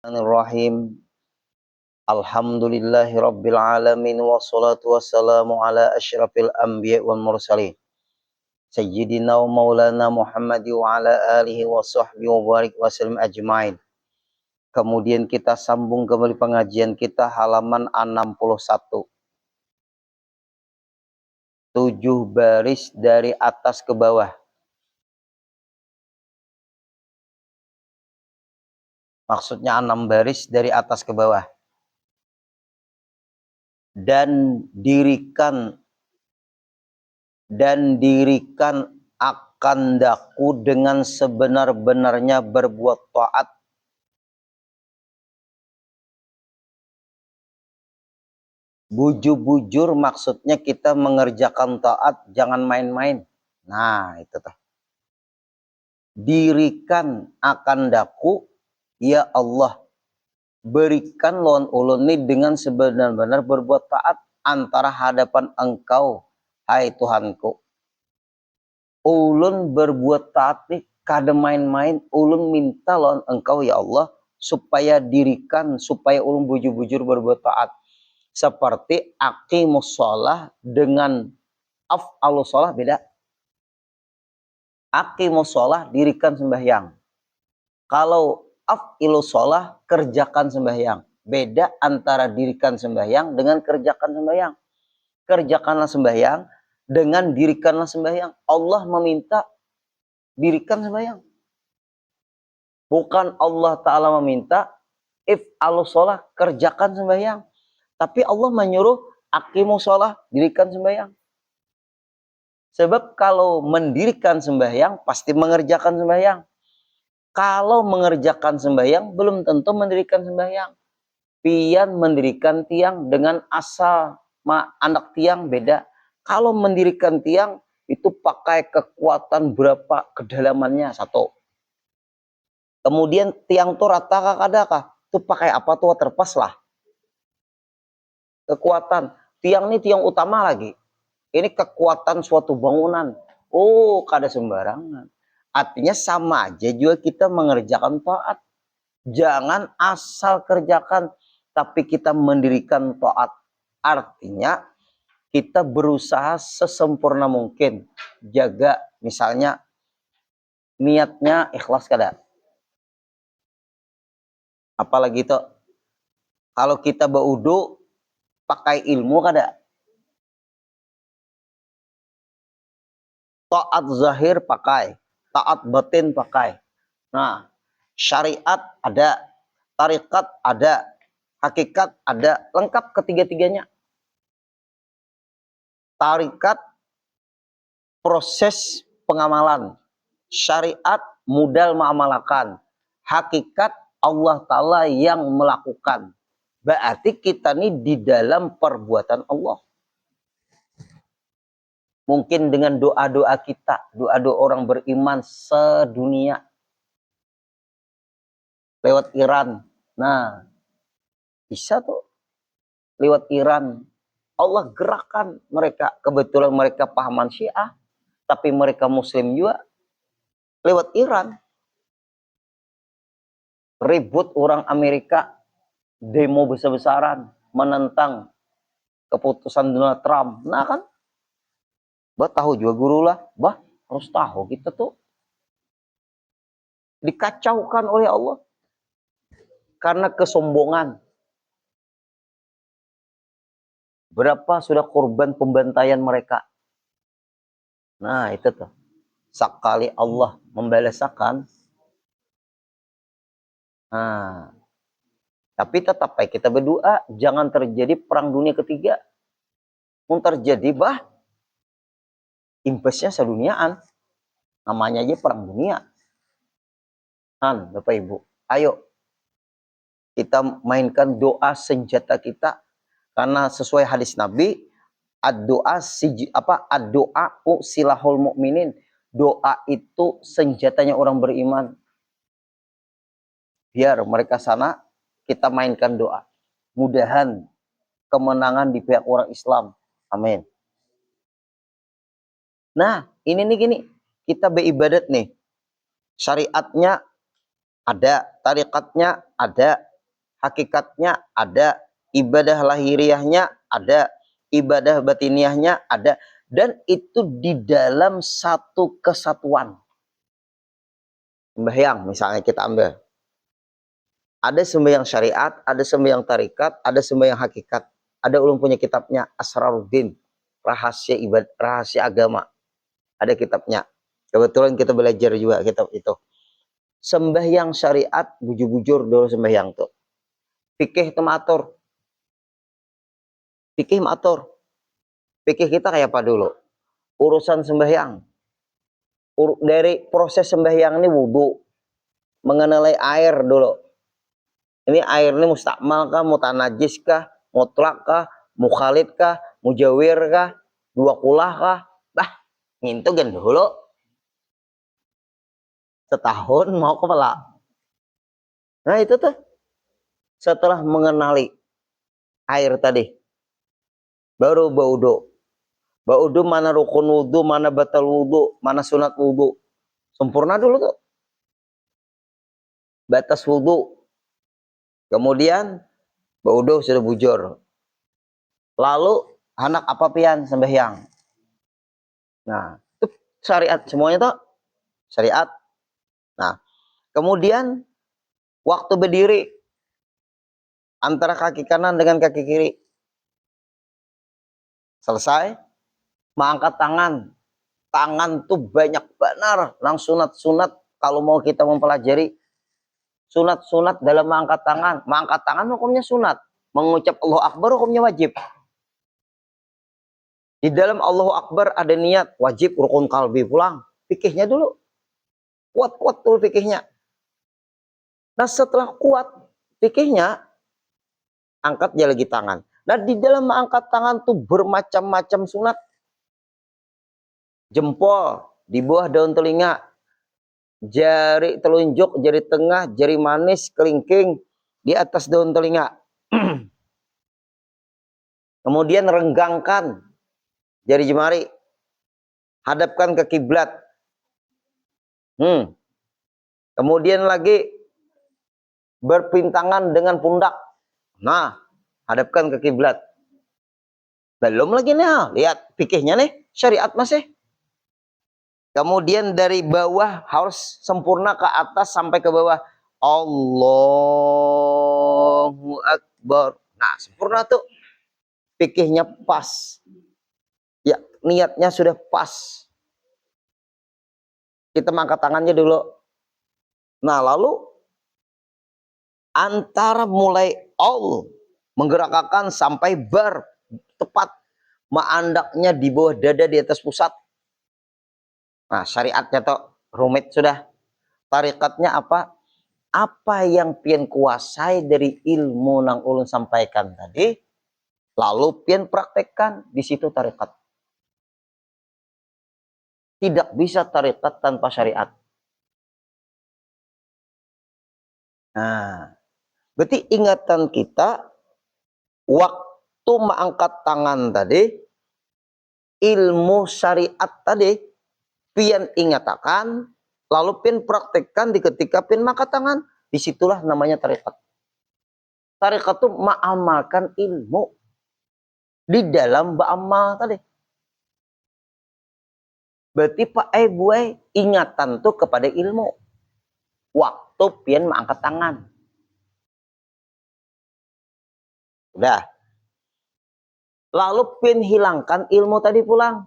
Bismillahirrahmanirrahim. Alhamdulillahi rabbil alamin wassalatu wassalamu ala asyrafil anbiya wal mursalin sayyidina wa maulana Muhammad wa ala alihi wa sahbihi wa barik wasallam ajmain. Kemudian kita sambung kembali pengajian kita halaman 61. 7 baris dari atas ke bawah. Maksudnya 6 baris dari atas ke bawah. Dan dirikan akan daku dengan sebenar-benarnya berbuat taat. Bujur-bujur maksudnya kita mengerjakan taat, jangan main-main. Nah, itu tuh. Dirikan akan daku, ya Allah, berikan lawan ulun ini dengan sebenar-benar berbuat taat antara hadapan engkau, hai Tuhanku. Ulun berbuat taat nih, kada main-main, ulun minta lawan engkau ya Allah, supaya dirikan, supaya ulun bujur-bujur berbuat taat. Seperti aqimus sholah dengan af'alus sholah beda. Aqimus sholah, dirikan sembahyang. Kalau af'ilus sholah, kerjakan sembahyang. Beda antara dirikan sembahyang dengan kerjakan sembahyang. Kerjakanlah sembahyang dengan dirikanlah sembahyang. Allah meminta dirikan sembahyang. Bukan Allah Ta'ala meminta if'alus sholah, kerjakan sembahyang. Tapi Allah menyuruh aqimus sholah, dirikan sembahyang. Sebab kalau mendirikan sembahyang, pasti mengerjakan sembahyang. Kalau mengerjakan sembahyang, belum tentu mendirikan sembahyang. Pian mendirikan tiang dengan asal anak tiang beda. Kalau mendirikan tiang, itu pakai kekuatan berapa kedalamannya, satu. Kemudian tiang tuh rata kakadakah? Itu pakai apa tuh terpas lah. Kekuatan. Tiang ini tiang utama lagi. Ini kekuatan suatu bangunan. Oh, kada sembarangan. Artinya sama aja juga kita mengerjakan taat. Jangan asal kerjakan, tapi kita mendirikan taat. Artinya kita berusaha sesempurna mungkin. Jaga misalnya niatnya ikhlas kada. Apalagi itu kalau kita berwudu pakai ilmu kada. Taat zahir pakai, taat batin pakai. Nah, syariat ada, tarikat ada, hakikat ada, lengkap ketiga-tiganya. Tarikat proses pengamalan, syariat modal mengamalkan, hakikat Allah Ta'ala yang melakukan. Berarti kita ini di dalam perbuatan Allah. Mungkin dengan doa-doa kita, doa-doa orang beriman sedunia. Lewat Iran. Nah, bisa tuh. Lewat Iran. Allah gerakan mereka. Kebetulan mereka pahaman Syiah. Tapi mereka Muslim juga. Lewat Iran. Ribut orang Amerika. Demo besar-besaran. Menentang keputusan Donald Trump. Nah kan. Bah tahu juga guru lah. Bah harus tahu kita tuh. Dikacaukan oleh Allah. Karena kesombongan. Berapa sudah korban pembantaian mereka. Nah itu tuh. Sekali Allah membalasakan. Nah. Tapi tetap baik kita berdoa. Jangan terjadi perang dunia ketiga. Mau terjadi bah. Imbasnya seduniaan. Namanya aja perang dunia. Bapak Ibu. Ayo. Kita mainkan doa senjata kita. Karena sesuai hadis Nabi. Ad-doa silahul mu'minin. Doa itu senjatanya orang beriman. Biar mereka sana kita mainkan doa. Mudahan kemenangan di pihak orang Islam. Amin. Nah, ini nih gini. Kita beribadat nih. Syariatnya ada, tarikatnya ada, hakikatnya ada, ibadah lahiriahnya ada, ibadah batiniahnya ada, dan itu di dalam satu kesatuan. Sembahyang misalnya kita ambil. Ada sembahyang syariat, ada sembahyang tarikat, ada sembahyang hakikat. Ada ulun punya kitabnya Asraruddin, rahasia ibadah, rahasia agama. Ada kitabnya. Kebetulan kita belajar juga kitab itu. Sembahyang syariat, bujur-bujur dulu sembahyang tuh. Fikih itu matur. Fikih matur. Fikih kita kayak apa dulu? Urusan sembahyang. Dari proses sembahyang ini wudhu. Mengenali air dulu. Ini air ini mustakmal kah, mutanajis kah, mutlak kah, mukhalid kah, mujawir kah, dua kulah kah? Bah, ngintu gen dulu. Setahun mau kepala. Nah itu tuh. Setelah mengenali air tadi. Baru baudo. Baudo mana rukun wudhu, mana batal wudhu, mana sunat wudhu. Sempurna dulu tuh. Batas wudhu. Kemudian baudo sudah bujur. Lalu anak apa pian sembahyang. Nah, itu syariat semuanya tuh syariat. Nah, kemudian waktu berdiri antara kaki kanan dengan kaki kiri. Selesai, mengangkat tangan. Tangan tuh banyak benar. Nang sunat-sunat kalau mau kita mempelajari sunat-sunat dalam mengangkat tangan. Mengangkat tangan hukumnya sunat. Mengucap Allahu Akbar hukumnya wajib. Di dalam Allahu Akbar ada niat wajib rukun kalbi pulang. Fikihnya dulu. Kuat-kuat tuh fikihnya. Nah setelah kuat fikihnya, angkat dia lagi tangan. Nah di dalam mengangkat tangan tuh bermacam-macam sunat. Jempol di bawah daun telinga. Jari telunjuk, jari tengah, jari manis, kelingking di atas daun telinga. Kemudian renggangkan jari jemari. Hadapkan ke kiblat. Kemudian lagi berpintangan dengan pundak. Nah, hadapkan ke kiblat. Belum lagi nih, lihat fikihnya nih, syariat masih. Kemudian dari bawah harus sempurna ke atas sampai ke bawah. Allahu Akbar. Nah, sempurna tuh. Fikihnya pas. Ya, niatnya sudah pas. Kita mengangkat tangannya dulu. Nah, lalu antara mulai menggerakkan sampai bar tepat mandaknya di bawah dada di atas pusat. Nah, syariatnya tuh rumit sudah. Tarikatnya apa? Apa yang pian kuasai dari ilmu nang ulun sampaikan tadi, lalu pian praktekkan, di situ tarikat. Tidak bisa tarikat tanpa syariat. Nah, berarti ingatan kita waktu mengangkat tangan tadi, ilmu syariat tadi, pian ingatakan, lalu pian praktekkan di ketika pian mengangkat tangan, disitulah namanya tarikat. Tarikat itu mengamalkan ilmu di dalam beramal tadi. Berarti Pak buai ingatan tuh kepada ilmu. Waktu pian mengangkat tangan. Udah. Lalu pian hilangkan ilmu tadi pulang.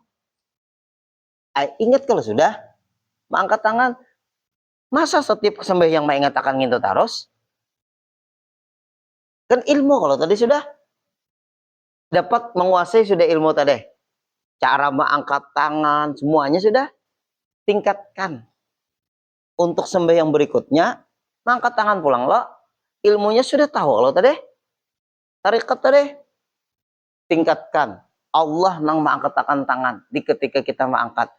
Ingat kalau sudah mengangkat tangan. Masa setiap sembahyang mengatakan gitu terus? Kan ilmu kalau tadi sudah dapat menguasai sudah ilmu tadi. Cara mengangkat tangan semuanya sudah tingkatkan. Untuk sembahyang berikutnya mengangkat tangan pulang lo. Ilmunya sudah tahu lo tadi. Tarikat tadi tingkatkan. Allah nang mengangkat tangan di ketika kita mengangkat.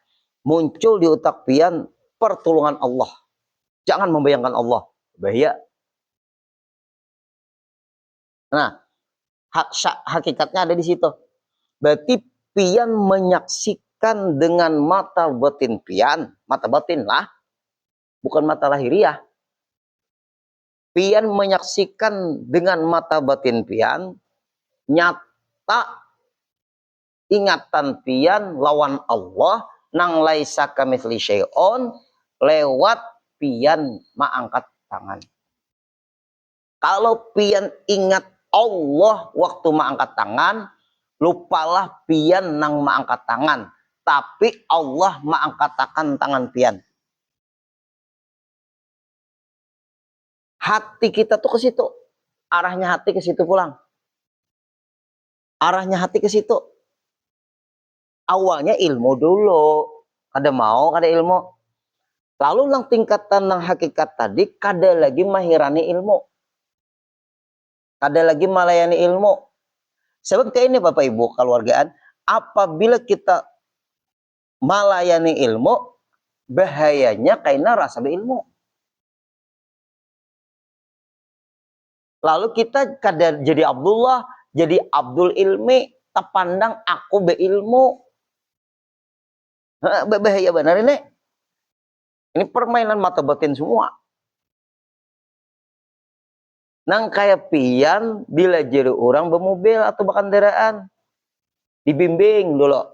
Muncul di otak pian pertolongan Allah. Jangan membayangkan Allah. Bahaya. Nah, hakikatnya ada di situ. Berarti pian menyaksikan dengan mata batin pian. Mata batin lah. Bukan mata lahiriah. pian menyaksikan dengan mata batin pian, nyata ingatan pian lawan Allah, nang laisa kamitsli syai'un, lewat pian mengangkat tangan. Kalau pian ingat Allah waktu mengangkat tangan, lupalah pian nang mengangkat tangan, tapi Allah mengangkat tangan pian. Hati kita tuh ke situ, arahnya hati ke situ pulang. Arahnya hati ke situ. Awalnya ilmu dulu, kada mau kada ilmu. Lalu nang tingkatan nang hakikat tadi, kada lagi mahirani ilmu, kada lagi melayani ilmu. Sebab kayak ini Bapak Ibu keluargaan, apabila kita melayani ilmu, bahayanya karena rasa berilmu. Lalu kita kada jadi Abdullah, jadi Abdul Ilmi, terpandang aku beilmu. Bahaya benar ini. Ini permainan mata batin semua. Nang kayak pian bila jadi orang bermobil atau berkendaraan, dibimbing dulu.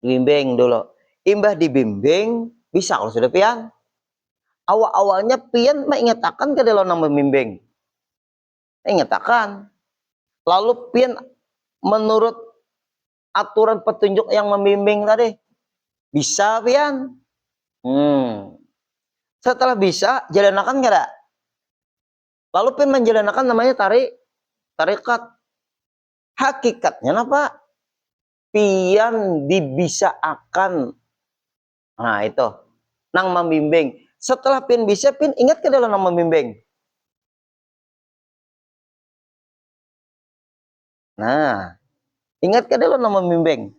Dibimbing dulu. Imbah dibimbing, bisa kalau sudah pian. Awal-awalnya pian mengatakan ke dalam nama membimbing. Mengatakan. Lalu pian menurut aturan petunjuk yang membimbing tadi. Bisa pian. Setelah bisa, jalanakan nggak ada? Lalu pian menjalanakan namanya tarikat. Hakikatnya apa? Pian dibisa akan. Nah itu. Nang membimbing. Setelah pian bisa, pian ingat ke dalam nama membimbing. Nah. Ingat ke dalam nama membimbing.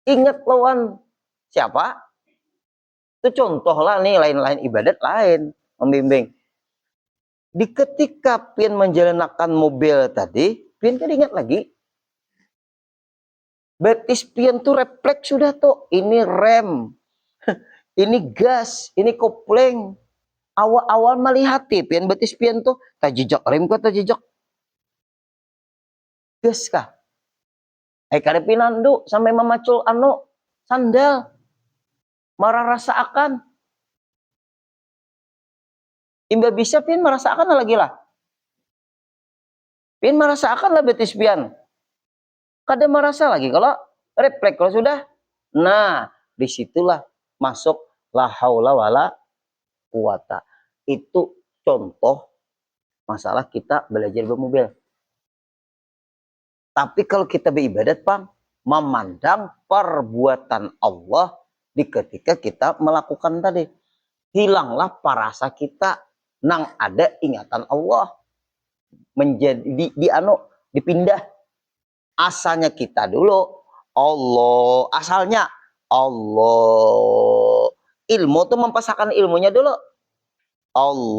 Ingat lawan siapa? Itu contoh lah nih, lain-lain ibadat lain. Membimbing. Di ketika pian menjalankan mobil tadi, pian kan ingat lagi. Betis pian tuh refleks sudah tuh. Ini rem. Ini gas. Ini kopling. Awal-awal melihat pian betis pian tuh. Tak jejak rem kah tak jejak gas kah? Kare pinandu sampai memacul sandal. Marah rasa akan. Imba bisa pian merasakan lagi lah. Pian merasakan lah betis pian. Kada merasa lagi kalau refleks kalau sudah. Nah, disitulah masuk la haula wala quwata. Itu contoh masalah kita belajar bermobil. Tapi kalau kita beribadat, Bang, memandang perbuatan Allah di ketika kita melakukan tadi. Hilanglah parasa kita nang ada ingatan Allah. Menjadi dipindah. Asalnya kita dulu Allah, asalnya Allah. Ilmu tuh mempasakan ilmunya dulu. Allahu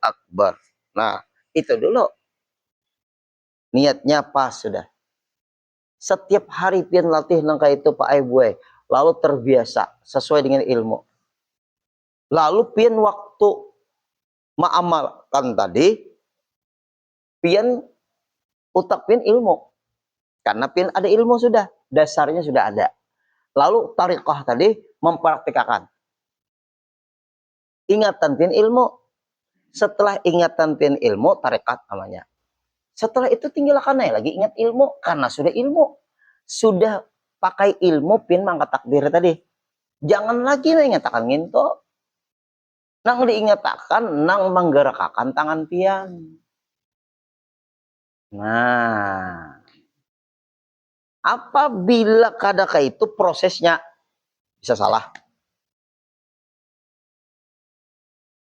Akbar. Nah, itu dulu. Niatnya pas sudah. Setiap hari pian latih nangka itu Pak Ibu. Lalu terbiasa sesuai dengan ilmu. Lalu pian waktu mengamalkan tadi, pian utak pian ilmu. Karena pian ada ilmu sudah, dasarnya sudah ada. Lalu tariqah tadi mempraktikkan. Ingatan pian ilmu. Setelah ingatan pian ilmu, tarikat namanya. Setelah itu tinggal kanai lagi ingat ilmu. Karena sudah ilmu. Sudah pakai ilmu pian mangkat takbir tadi. Jangan lagi mengatakan nginto. Nang diingatakan, nang menggerakkan tangan pian. Nah. Apabila kadaka itu prosesnya bisa salah.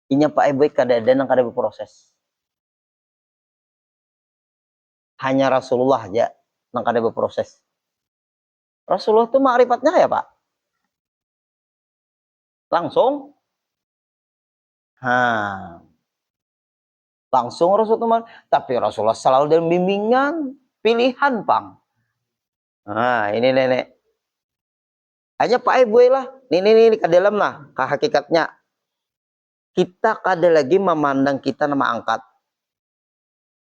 Inya Pak Ibu kada ada nang kada berproses. Hanya Rasulullah aja nang kada berproses. Rasulullah itu ma'rifatnya ya Pak? Langsung? Langsung Rasulullah. Tapi Rasulullah selalu dalam bimbingan. Pilihan Bang. Nah ini nenek. Hanya Pak Ibu lah, ini ke dalam lah, ke hakikatnya. Kita kada lagi memandang kita nama angkat.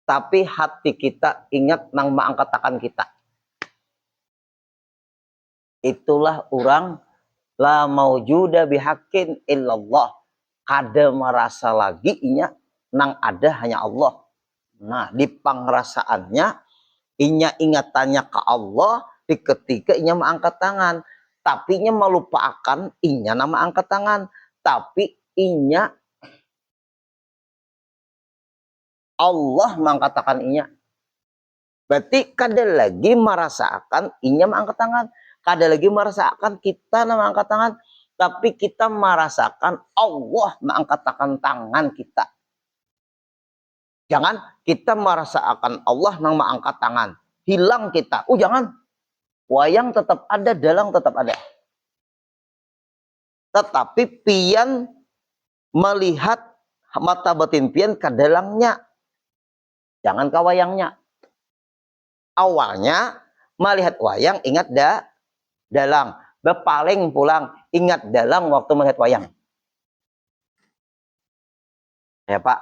Tapi hati kita ingat nang maangkatakan kita. Itulah orang la maujuda bihaqqin illallah. Kada merasa lagi inya nang ada hanya Allah. Nah, di pangrasaannya inya ingatannya ke Allah, di ketika inya mengangkat tangan. Tapi inya melupakan inya nama angkat tangan. Tapi inya Allah mengatakan inya. Berarti kada lagi merasakan inya mengangkat tangan. Kada lagi merasakan kita nama angkat tangan. Tapi kita merasakan Allah mengangkat tangan kita. Jangan kita merasakan Allah nang mengangkat tangan. Hilang kita. Jangan. Wayang tetap ada, dalang tetap ada. Tetapi pian melihat mata batin pian ke dalangnya. Jangan ke wayangnya. Awalnya melihat wayang ingat dalang. Bepaling pulang ingat dalang waktu melihat wayang. Ya Pak,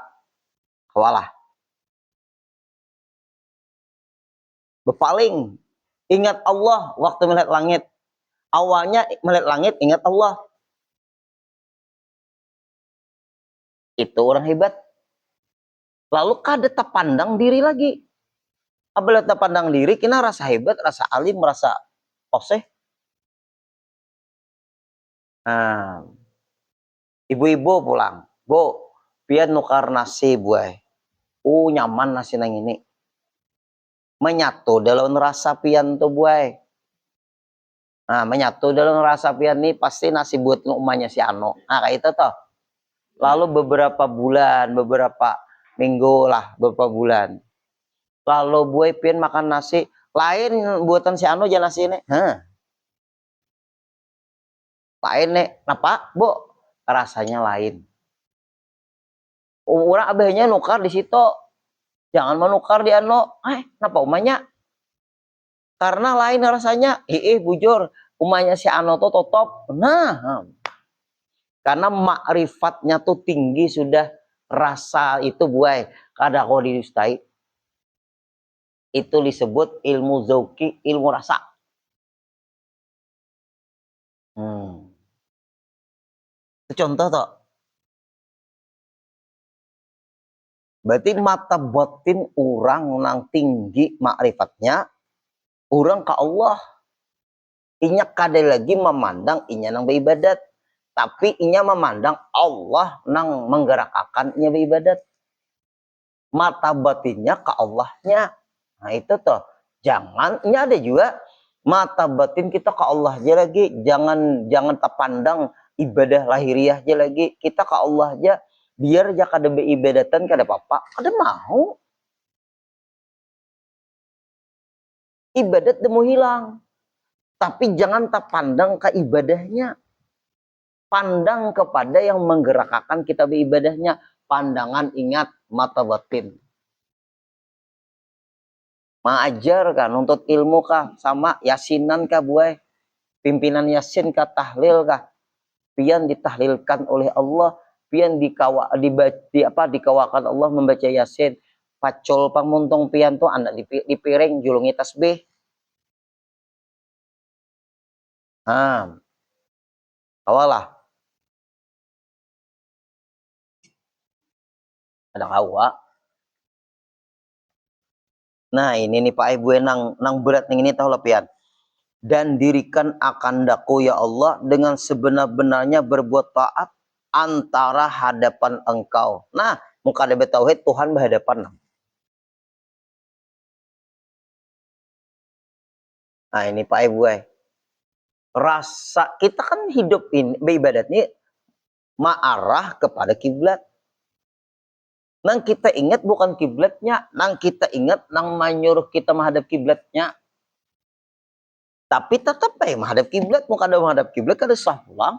kawalah. Bepaling ingat Allah waktu melihat langit. Awalnya melihat langit ingat Allah. Itu orang hebat. Lalu kada terpandang diri lagi. Apabila terpandang diri, kita rasa hebat, rasa alim, rasa oseh. Nah, ibu-ibu pulang. Bu, pian nukar nasi buai. Nyaman nasi nang ini. Menyatu dalam rasa pian tuh buai. Nah, menyatu dalam rasa pian nih pasti nasi buat umahnya si Ano. Nah, kayak itu toh. Lalu beberapa bulan, beberapa minggu lah, beberapa bulan. Lalu buai pian makan nasi lain buatan si Ano aja nasi ini. Lain nih, kenapa? Bu, rasanya lain. Orang abahnya nukar di situ. Jangan menukar di Ano. Kenapa umahnya? Karena lain rasanya. Bujur. Umahnya si Ano tuh top. Nah, karena makrifatnya tuh tinggi sudah rasa itu buai. Kada kau didustai. Itu disebut ilmu zauki, ilmu rasa. Itu contoh toh. Berarti mata batin orang nang tinggi makrifatnya, orang ke Allah. Inya kada lagi memandang inya nang beribadat. Tapi inya memandang Allah nang menggerakkan inya beribadat. Mata batinnya ke Allahnya. Nah itu toh. Jangan, ini ada juga mata batin kita ke Allah aja lagi. Jangan terpandang ibadah lahiriah aja lagi. Kita ke Allah aja. Biar aja kada beribadatan kada apa-apa. Kada mau. Ibadat demo hilang. Tapi jangan terpandang ke ibadahnya. Pandang kepada yang menggerakkan kita beribadahnya. Pandangan ingat mata batin. Mengajar kah, nuntut ilmu kah, sama yasinan kah buai. Pimpinan yasin kah, tahlil kah. Pian ditahlilkan oleh Allah. Pian dikawakan Allah membaca yasin. Pacol pamuntung pian tuh anak di piring julungi tasbih. Awalah. Ada kawa. Nah ini nih Pak Ibu nang berat nih ini tahu pian. Dan dirikan akan daku ya Allah dengan sebenar-benarnya berbuat taat antara hadapan engkau. Nah, muka ada tauhid Tuhan berhadapan. Nah, ini Pak Ibu. Rasa kita kan hidup ini beribadat ini ma'arah kepada kiblat. Nang kita ingat bukan kiblatnya, nang kita ingat nang menyuruh kita menghadap kiblatnya. Tapi tetap menghadap kiblat, muka ada menghadap kiblat kada sah pulang.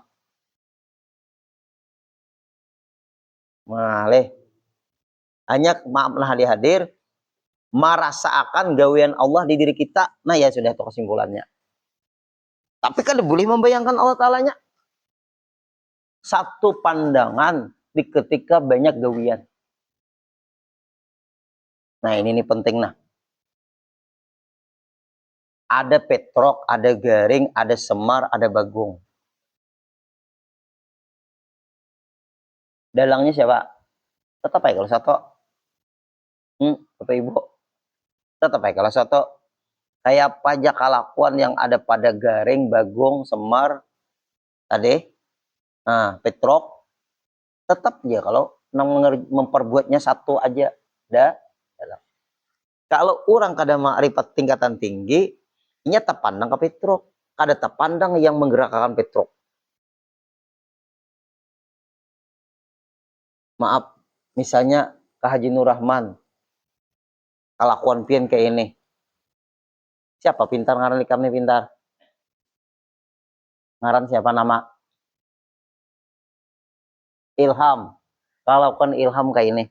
Maleh. Hanya maaf lah hadir merasakan gawean Allah di diri kita. Nah ya sudah itu kesimpulannya. Tapi kada boleh membayangkan Allah Ta'alanya. Satu pandangan di ketika banyak gawian. Nah ini nih penting nah. Ada Petrok, ada Garing, ada Semar, ada Bagong. Dalangnya siapa? Tetap aja kalau satu. Bapak Ibu. Tetap aja kalau satu. Kayak pajak kalakuan yang ada pada Garing, Bagong, Semar, tadi, Petrok, tetap dia kalau memperbuatnya satu aja. Kalau orang kada ma'rifat tingkatan tinggi, nya terpandang ke Petrok, kada terpandang yang menggerakkan Petrok. Maaf, misalnya Kak Haji Nur Rahman, kalakuan pian kayak ini. Siapa pintar ngaran kami pintar? Ngaran siapa nama? Ilham. Kalakuan Ilham kayak ini.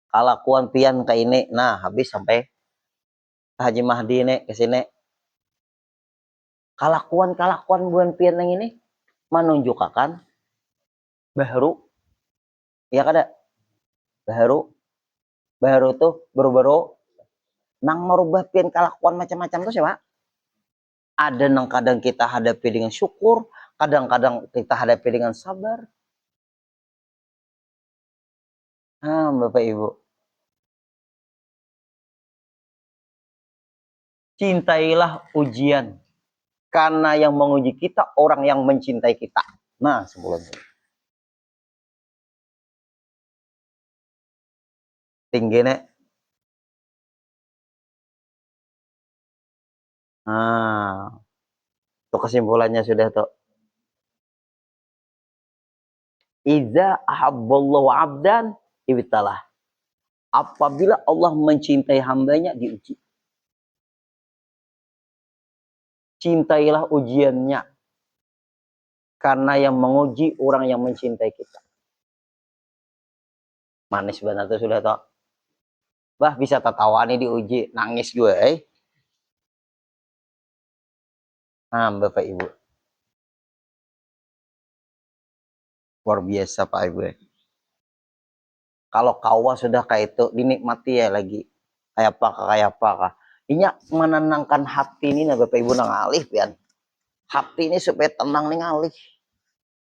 Kalakuan pian kayak ini. Nah, habis sampai Haji Mahdi ini ke sini. Kalakuan buan pian yang ini menunjukkan baru, ya kada? Baru tuh baru nang merubah pian kalakuan macam-macam tuh siapa? Ada nang kadang kita hadapi dengan syukur, kadang-kadang kita hadapi dengan sabar. Bapak Ibu. Cintailah ujian. Karena yang menguji kita orang yang mencintai kita. Nah, sebelumnya. Tinggi nek. Itu kesimpulannya sudah tuh. Iza ahabballahu abdan ibtalah. Apabila Allah mencintai hambanya, diuji. Cintailah ujiannya. Karena yang menguji orang yang mencintai kita. Manis benar tuh sudah tuh. Bah bisa tertawa nih diuji. Nangis gue Bapak Ibu. Luar biasa Pak Ibu. Kalau kawa sudah kayak itu dinikmati ya lagi. Kayak apa. Ini menenangkan hati ini nah Bapak Ibu nang alih pian. Hati ini supaya tenang nih ngalih.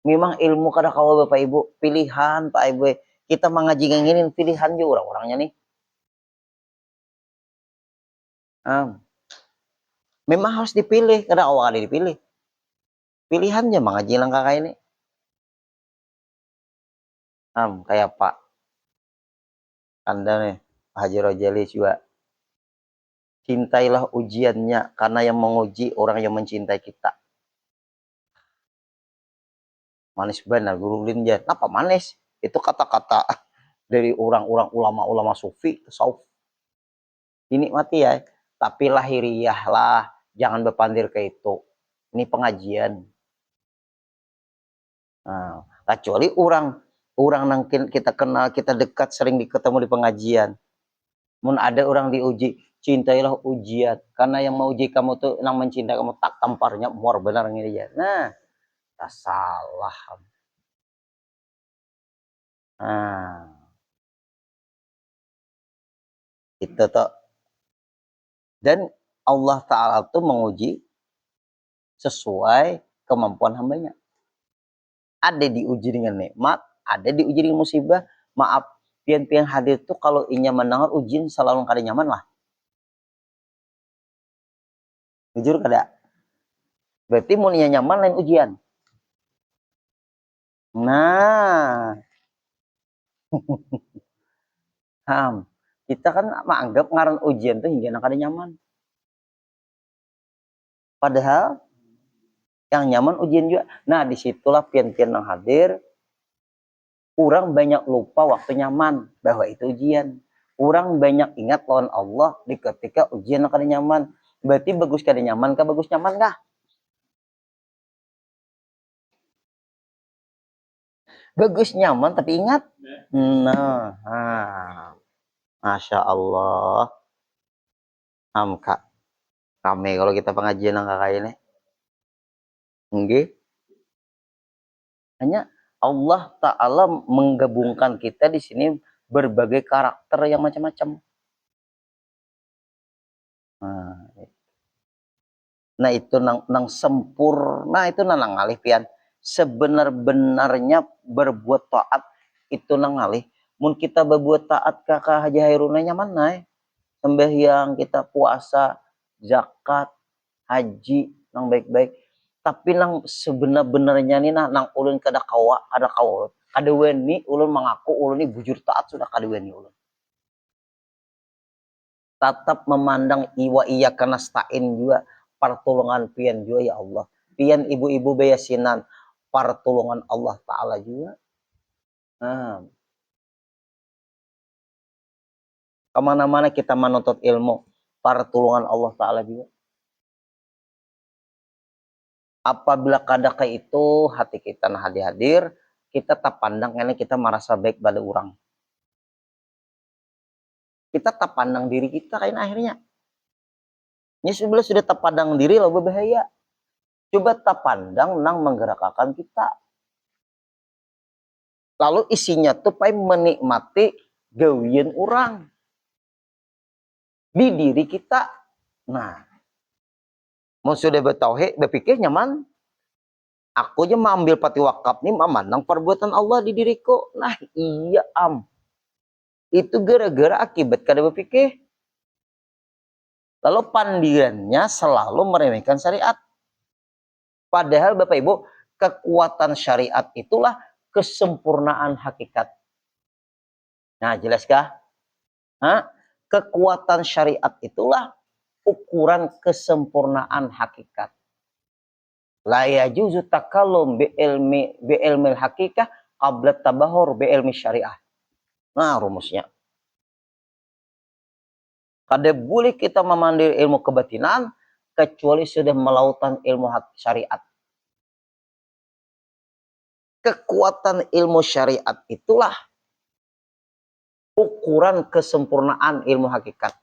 Memang ilmu kada kawa Bapak Ibu. Pilihan Pak Ibu. Kita mengaji nginginin pilihan juga orang-orangnya nih. Memang harus dipilih. Kada awal kali dipilih. Pilihannya mengaji langkah kayak ini. Kayak Pak Anda nih. Haji Rojali juga. Cintailah ujiannya. Karena yang menguji orang yang mencintai kita. Manis benar Guru Linja. Apa manis? Itu kata-kata dari orang-orang ulama-ulama sufi, tasawuf. Dinikmati ya. Tapi lahiriah lah. Jangan berpandir ke itu. Ini pengajian. Kecuali orang yang kita kenal, kita dekat, sering ketemu di pengajian. Mun ada orang diuji, cintailah ujian. Karena yang mau uji kamu tuh, yang mencintai kamu, tak tamparnya, muar benar ini ya. Nah, tak salah. Itu tuh. Dan Allah Ta'ala tuh menguji sesuai kemampuan hambanya. Ada diuji dengan nikmat, ada diuji dengan musibah. Maaf, pian-pian hadir tuh kalau inya mendengar ujian selalu kada nyaman lah. Jujur kada? Berarti mau nyaman lain ujian. Nah, kita kan menganggap ngaran ujian tuh hingga kada nyaman. Padahal yang nyaman ujian juga. Nah, disitulah pian-pian yang hadir. Orang banyak lupa waktu nyaman bahwa itu ujian. Orang banyak ingat lawan Allah di ketika ujian kada nyaman. Berarti bagus kada nyaman kah? Bagus nyaman kah? Bagus nyaman tapi ingat. Masya Allah. Kak. Rame kalau kita pengajian yang kakak ini. Nggih. Hanya Allah Ta'ala menggabungkan kita di sini berbagai karakter yang macam-macam. Nah itu nang sempurna itu nang ngalih pian. Sebenar-benarnya berbuat taat itu nang ngalih. Mun kita berbuat taat kakak Haji Hairuna nyaman nae. Sembahyang kita puasa, zakat, haji nang baik-baik. Tapi nang sebenar-benarnya nih nang ulun kada kawa, kada weni ulun mengaku ulun ini bujur taat sudah kada weni ulun. Tetap memandang iwa iya karena stain juga pertolongan pian juga ya Allah. Pian ibu-ibu bayasinan pertolongan Allah Ta'ala juga. Nah, kemana-mana kita menuntut ilmu pertolongan Allah Ta'ala juga. Apabila kadang itu hati kita nah hadir, kita tak pandang ini kita merasa baik pada orang. Kita tak pandang diri kita kain akhirnya. Ini sebenarnya sudah tak pandang diri lo berbahaya. Coba tak pandang nang menggerakkan kita. Lalu isinya tuh pengen menikmati gawian orang di diri kita. Nah, mau sudah bertauhid, berpikir nyaman. Aku aja mau ambil pati wakaf nih, memandang perbuatan Allah di diriku. Nah, iya itu gara-gara akibat kada berpikir. Lalu pandirannya selalu meremehkan syariat. Padahal Bapak Ibu, kekuatan syariat itulah kesempurnaan hakikat. Nah, jelaskah? Hah? Kekuatan syariat itulah ukuran kesempurnaan hakikat. La yajuzu takallum bi ilmi hakikah qabla tabahur bi ilmi syariah. Nah, rumusnya. Kada boleh kita memandiri ilmu kebatinan kecuali sudah melautan ilmu syariat. Kekuatan ilmu syariat itulah ukuran kesempurnaan ilmu hakikat.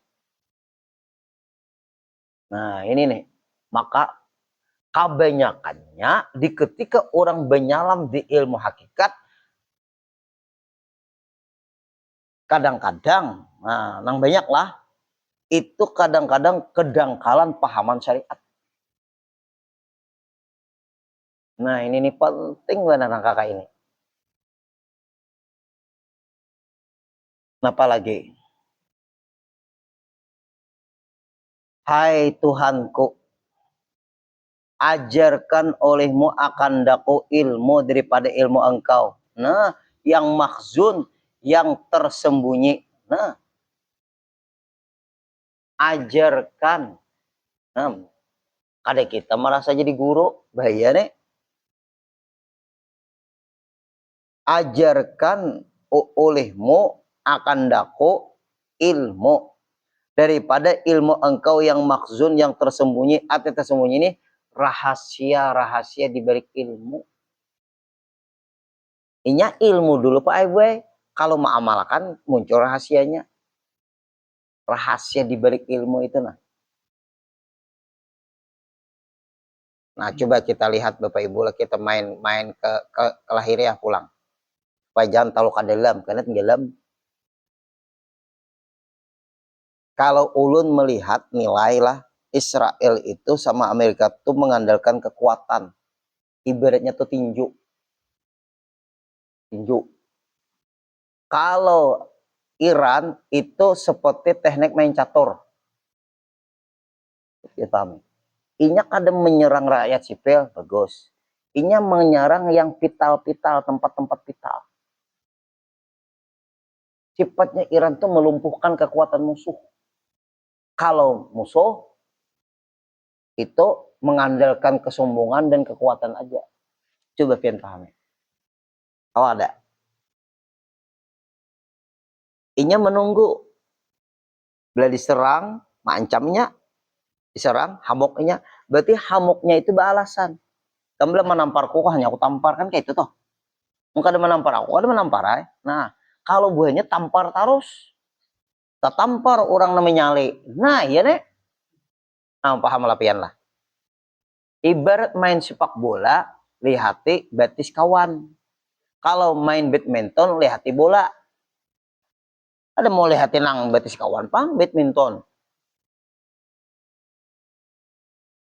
Nah, ini nih. Maka kebanyakannya di ketika orang menyalam di ilmu hakikat, kadang-kadang, nah, nang banyak lah, itu kadang-kadang kedangkalan pahaman syariat. Nah, ini nih penting banget anak kakak ini. Kenapa lagi? Hai Tuhanku, ajarkan olehmu akan daku ilmu daripada ilmu engkau. Nah, yang makhzun, yang tersembunyi. Nah, ajarkan. Nah, kada kita merasa jadi guru, bahaya nih. Ajarkan olehmu akan daku ilmu daripada ilmu engkau yang makhzun, yang tersembunyi. Arti tersembunyi ini rahasia-rahasia di balik ilmu. Inya ilmu dulu Pak Ibu. Kalau mengamalkan muncul rahasianya. Rahasia di balik ilmu itu nah. Nah, coba kita lihat Bapak Ibu lah, kita main ke lahiriah pulang. Supaya jangan terlalu ke dalam, karena dalam. Kalau ulun melihat nilai lah, Israel itu sama Amerika tuh mengandalkan kekuatan. Ibaratnya tuh tinju. Kalau Iran itu seperti teknik main catur. Ya paham. Inya kadang menyerang rakyat sipil, bagus. Inya menyerang yang vital-vital, tempat-tempat vital. Sifatnya Iran tuh melumpuhkan kekuatan musuh. Kalau musuh itu mengandalkan kesombongan dan kekuatan aja. Coba pian pahami. Kalau ada. Inya menunggu. Bila diserang, mancamnya, diserang, hamoknya. Berarti hamoknya itu beralasan. Kamu bilang menamparku, kok hanya aku tampar, kan kayak itu toh. Mungkin ada menampar aku, ada menampar ay. Nah, kalau buahnya tampar terus. Tak tampar orang namanya nyali. Nah, iya nek. paham lah pian lah. Ibarat main sepak bola, lihati batis kawan. Kalau main badminton, lihati bola. Ada mau lihatin nang batis kawan, pang badminton.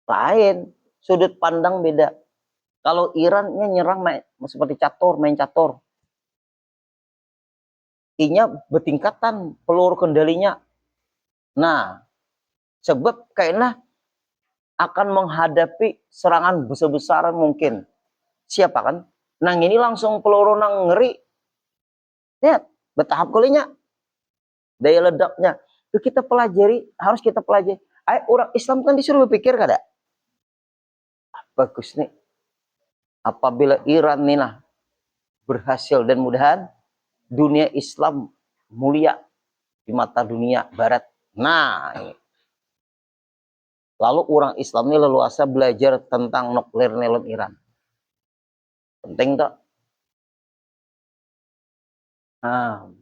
Lain, sudut pandang beda. Kalau Irannya nyerang seperti catur, main catur. I-nya bertingkatan, peluru kendalinya. Nah, sebab kayaknya akan menghadapi serangan besar-besaran mungkin. Siapa kan? Nang ini langsung peluru nang ngeri. Lihat, bertahap kulinya. Daya ledaknya. Itu kita pelajari, harus kita pelajari. Orang Islam kan disuruh berpikir kada? Bagus nih. Apabila Iran nih nah berhasil dan mudahan dunia Islam mulia di mata dunia Barat. Nah, ini. Lalu orang Islam ini leluasa belajar tentang nuklir nelon Iran. Penting tak? Nah,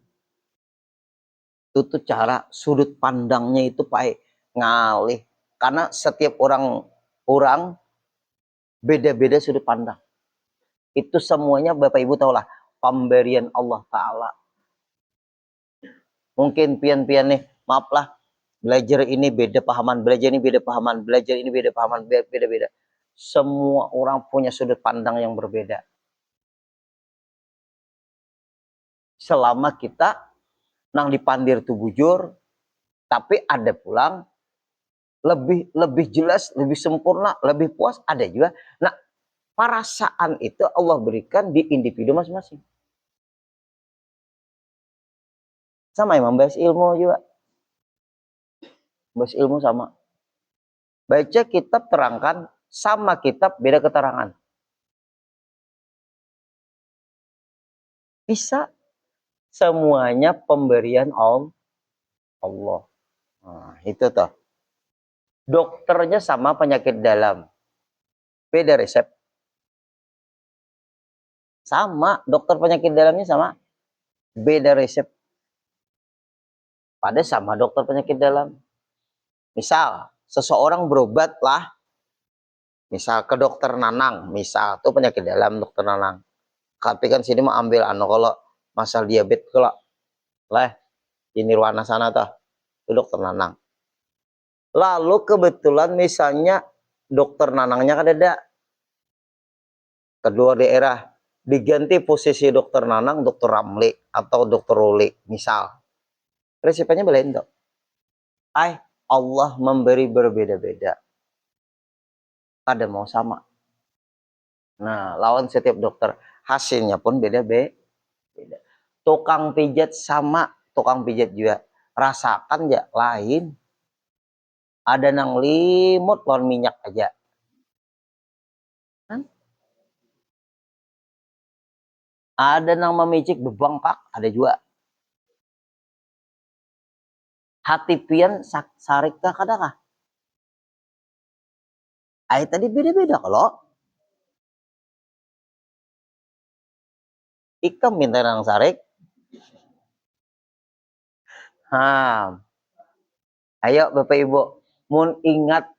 itu cara sudut pandangnya itu pakai ngalih. Karena setiap orang beda-beda sudut pandang. Itu semuanya Bapak Ibu tahulah pemberian Allah Ta'ala. Mungkin pian-pian nih, maaflah, belajar ini beda pahaman, belajar ini beda pahaman, belajar ini beda pahaman, beda-beda. Semua orang punya sudut pandang yang berbeda. Selama kita nang dipandir tuh bujur, tapi ada pulang lebih jelas, lebih sempurna, lebih puas, ada juga. Nah, perasaan itu Allah berikan di individu masing-masing. Sama yang membahas ilmu juga. Bahas ilmu sama. Baca kitab terangkan, sama kitab beda keterangan. Bisa. Semuanya pemberian Allah. Nah, itu toh. Dokternya sama penyakit dalam. Beda resep. Sama, dokter penyakit dalamnya sama. Beda resep. Pada sama dokter penyakit dalam. Misal, seseorang berobat lah. Misal ke dokter Nanang. Misal, itu penyakit dalam dokter Nanang. Tapi kan sini mau ambil kalau masalah diabetes kalau lah di Nirwana sana tuh. Itu dokter Nanang. Lalu kebetulan misalnya dokter Nanangnya kan ada kedua daerah diganti posisi dokter Nanang, dokter Ramli atau dokter Roli misal. Resepnya beda. Allah memberi berbeda-beda. Ada mau sama. Nah, lawan setiap dokter hasilnya pun beda-beda. Tukang pijat sama, tukang pijat juga rasakan ya lain. Ada nang limut lawan minyak aja. Kan? Ada nang memicik bebangkak, ada juga. Hati pian sarik kah kadang. Tadi beda-beda kalau. Ikam minta nang sarik. Ayo Bapak Ibu, mun ingat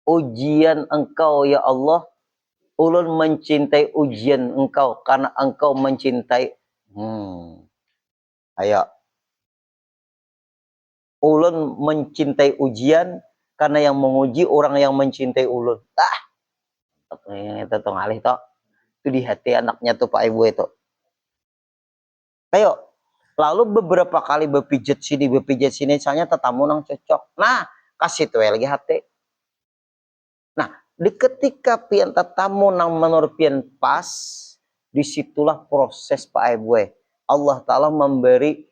ujian engkau ya Allah, ulun mencintai ujian engkau karena engkau mencintai. Ayo, ulun mencintai ujian karena yang menguji orang yang mencintai ulun. Itu tuh ngalih toh. Itu di hati anaknya tuh Pak Ibu itu. Ayo, lalu beberapa kali berpijat sini, misalnya tetamu nang cocok. Nah, kasih tuh lagi hati. Nah, ketika pian tetamu nang menurut pian pas, disitulah proses Pak Ibu. Allah Ta'ala memberi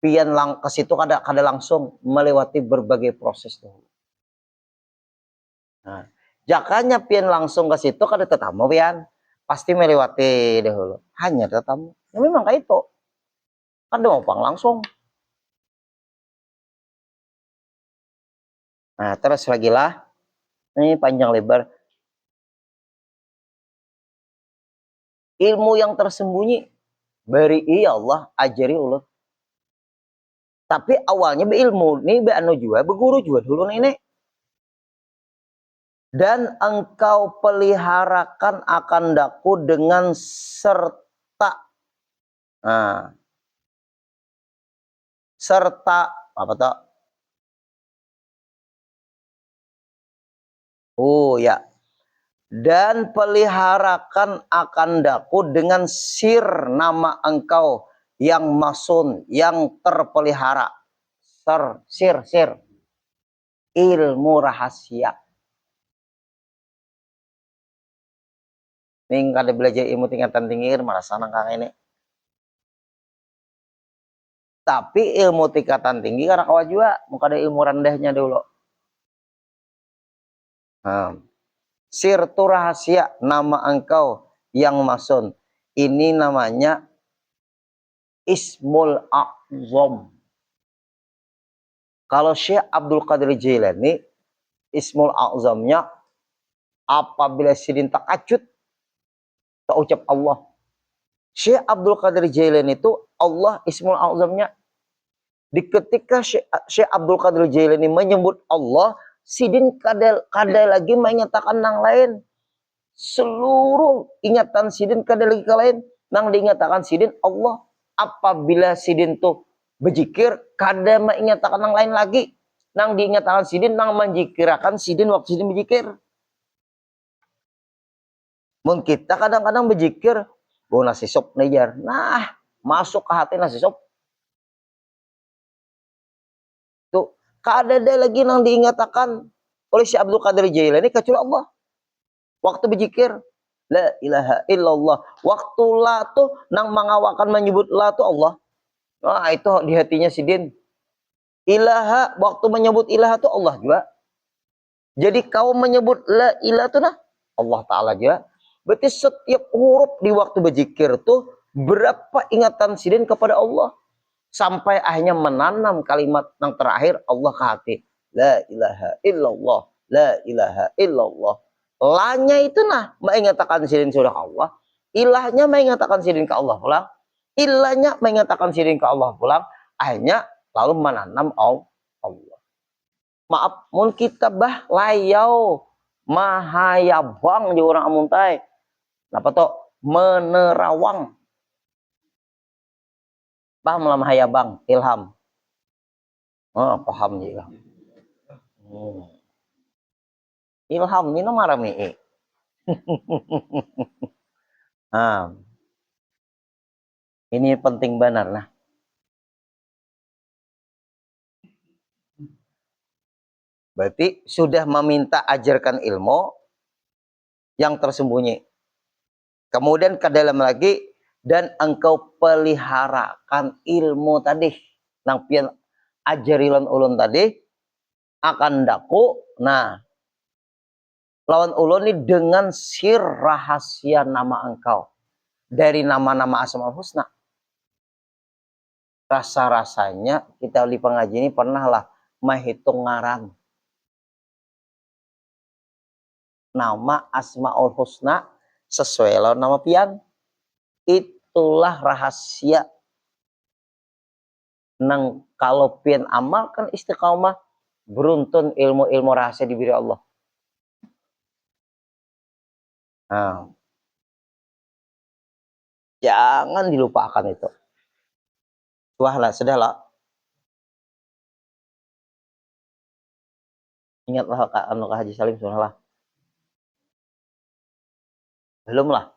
pian ke situ kada langsung melewati berbagai proses dulu. Nah, jakanya pian langsung ke situ kada tetamu pian pasti melewati dahulu. Hanya tetamu. Ya memang kayak itu. Kan mau pang langsung. Nah, terus lagi lah. Ini panjang lebar. Ilmu yang tersembunyi beri Allah ajari ulun. Tapi awalnya berilmu, nih be anu juga, beguru juga dulu nenek. Dan engkau peliharakan akan daku dengan serta. Nah, serta apa tuh? Oh ya. Dan peliharakan akan daku dengan sir nama engkau yang masun, yang terpelihara. Sir. Ilmu rahasia. Ning kada belajar ilmu tingkatan tinggi malah sanang kang ini. Tapi ilmu tingkatan tinggi karena kawa juga, muka ada ilmu rendahnya dulu. Sir itu rahasia nama engkau yang masun. Ini namanya Ismul A'zam. Kalau Syekh Abdul Qadir Jailani, Ismul A'zamnya apabila sidin takajud, tak ucap Allah. Syekh Abdul Qadir Jailani itu Allah Ismul A'zamnya. Di ketika Syekh Abdul Qadir Jailani menyebut Allah, sidin kada lagi menyatakan yang lain. Seluruh ingatan sidin kada lagi ke lain. Nang diingatakan sidin Allah. Apabila sidin tuh berzikir, kada meingatakan yang lain lagi. Nang diingatakan sidin, nang menjikirakan sidin waktu sidin berzikir. Mun kita kadang-kadang berzikir, oh nasi sop nejar. Nah, masuk ke hati nasi sop. Tuh, kada ada lagi nang diingatakan oleh Syekh Abdul Qadir Jailani kecuali Allah. Waktu berzikir, la ilaha illallah. Waktu la tuh nang mengawakan menyebut la tuh Allah. Nah, itu di hatinya sidin. Ilaha, waktu menyebut ilaha tuh Allah juga. Jadi kau menyebut la ilaha tuh nah Allah Ta'ala juga. Berarti setiap huruf di waktu berzikir tuh berapa ingatan sidin kepada Allah. Sampai akhirnya menanam kalimat yang terakhir Allah ke hati. La ilaha illallah. La ilaha illallah. La-nya itu nah mengatakan sidin sudah Allah. Ilahnya mengatakan sidin ke Allah pulang. Ilahnya mengatakan sidin ke Allah pulang. Akhirnya lalu menanam Allah. Maaf, mun kita bah layau mahayabang di orang amuntai. Napa toh? Menerawang. Paham lah mahayabang, ilham. Oh, paham juga. Ilham ini nomor rame. Nah, ini penting benar nah. Berarti sudah meminta ajarkan ilmu yang tersembunyi. Kemudian ke dalam lagi dan engkau peliharakan ilmu tadi. Nang pian ajarilan ulun tadi akan daku. Nah, lawan ulun ini dengan sir rahasia nama engkau. Dari nama-nama Asmaul Husna. Rasa-rasanya kita di pengaji ini pernahlah menghitung ngaran. Nama Asmaul Husna sesuai lawan nama pian. Itulah rahasia. Nang kalau pian amal kan istiqamah beruntun ilmu-ilmu rahasia diberi Allah. Nah, jangan dilupakan itu. Sudahlah. Ingatlah anu Haji Salim sudahlah. Belum lah.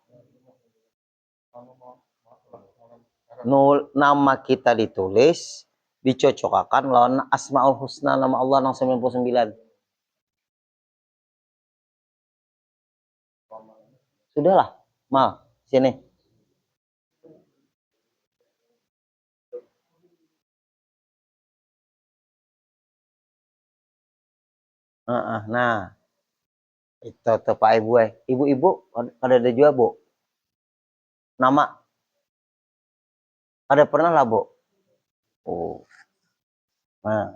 Nama kita ditulis, dicocokkan lawan Asmaul Husna nama Allah yang 99. Sudahlah, mal sini. Nah, itu Pak Ibu ibu-ibu ada juga Bu. Nama ada pernah lah Bu. Oh, nah,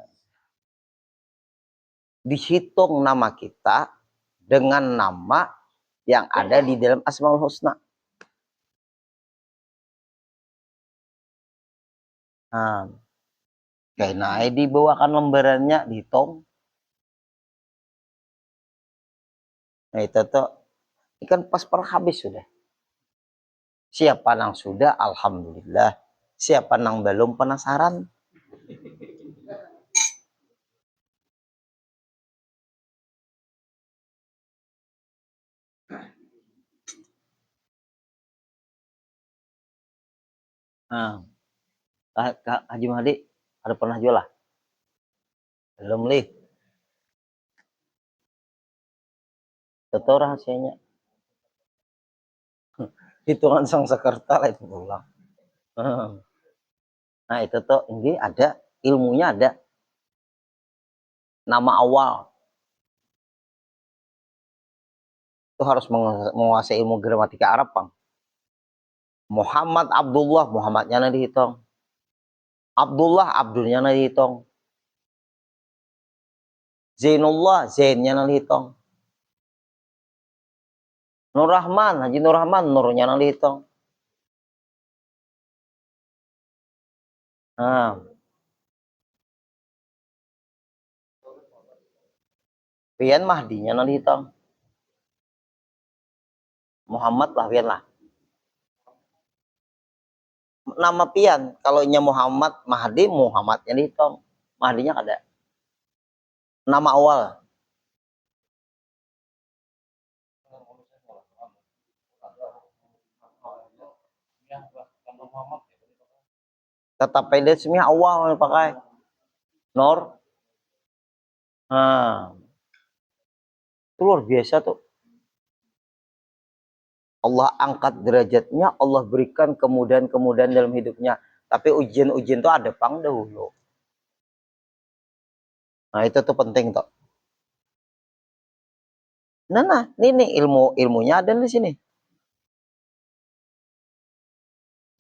dihitung nama kita dengan nama yang ada di dalam Asmaul Husna. Nah, Kayaknya dibawakan lembarannya, dihitung. Nah itu tuh, ikan pas per habis sudah. Siapa nang sudah, alhamdulillah. Siapa nang belum penasaran. Nah, Kak Haji Mahdi, ada pernah jual lah? Belum lih. Itu rahasianya. Hitungan sang sekerta lah itu pulang. Nah itu tuh, ini ada, ilmunya ada. Nama awal. Itu harus menguasai ilmu gramatika Arab, Bang. Muhammad Abdullah, Muhammadnya nanti dihitung. Abdullah, Abdulnya nanti dihitung. Zainullah, Zainnya nanti dihitung. Nur Rahman, Haji Nur Rahman, Nurnya nanti dihitung. Nah, Pian Mahdinya nanti dihitung. Muhammad lah, Pian lah. Nama Pian, kalau nya Muhammad, Mahdi, Muhammadnya dihitung. Mahdinya ada. Nama awal. Tetap pede semuanya awal pakai. Nur. Nah, itu luar biasa tuh. Allah angkat derajatnya, Allah berikan kemudahan-kemudahan dalam hidupnya. Tapi ujian-ujian itu ada pang dahulu. Nah itu tuh penting tuh. Nah, ini ilmunya ada di sini.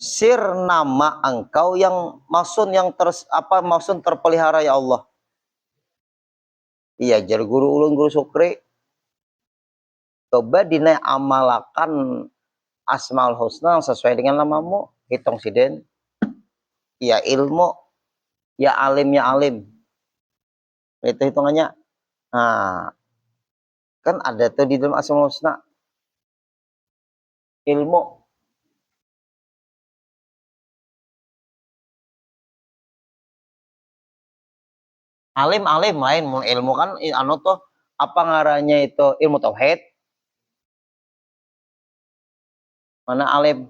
Sir nama engkau yang maksud terpelihara ya Allah. Iya, jar guru ulun guru sukri. Coba dinaik amalakan asmaul husna sesuai dengan namamu. Hitung siden. Ya ilmu, ya alim, ya alim. Itu hitungannya. Nah, kan ada tuh di dalam asmaul husna. Ilmu. Alim lain, ilmu kan anu tuh apa ngaranya itu ilmu tauhid. Mana alim?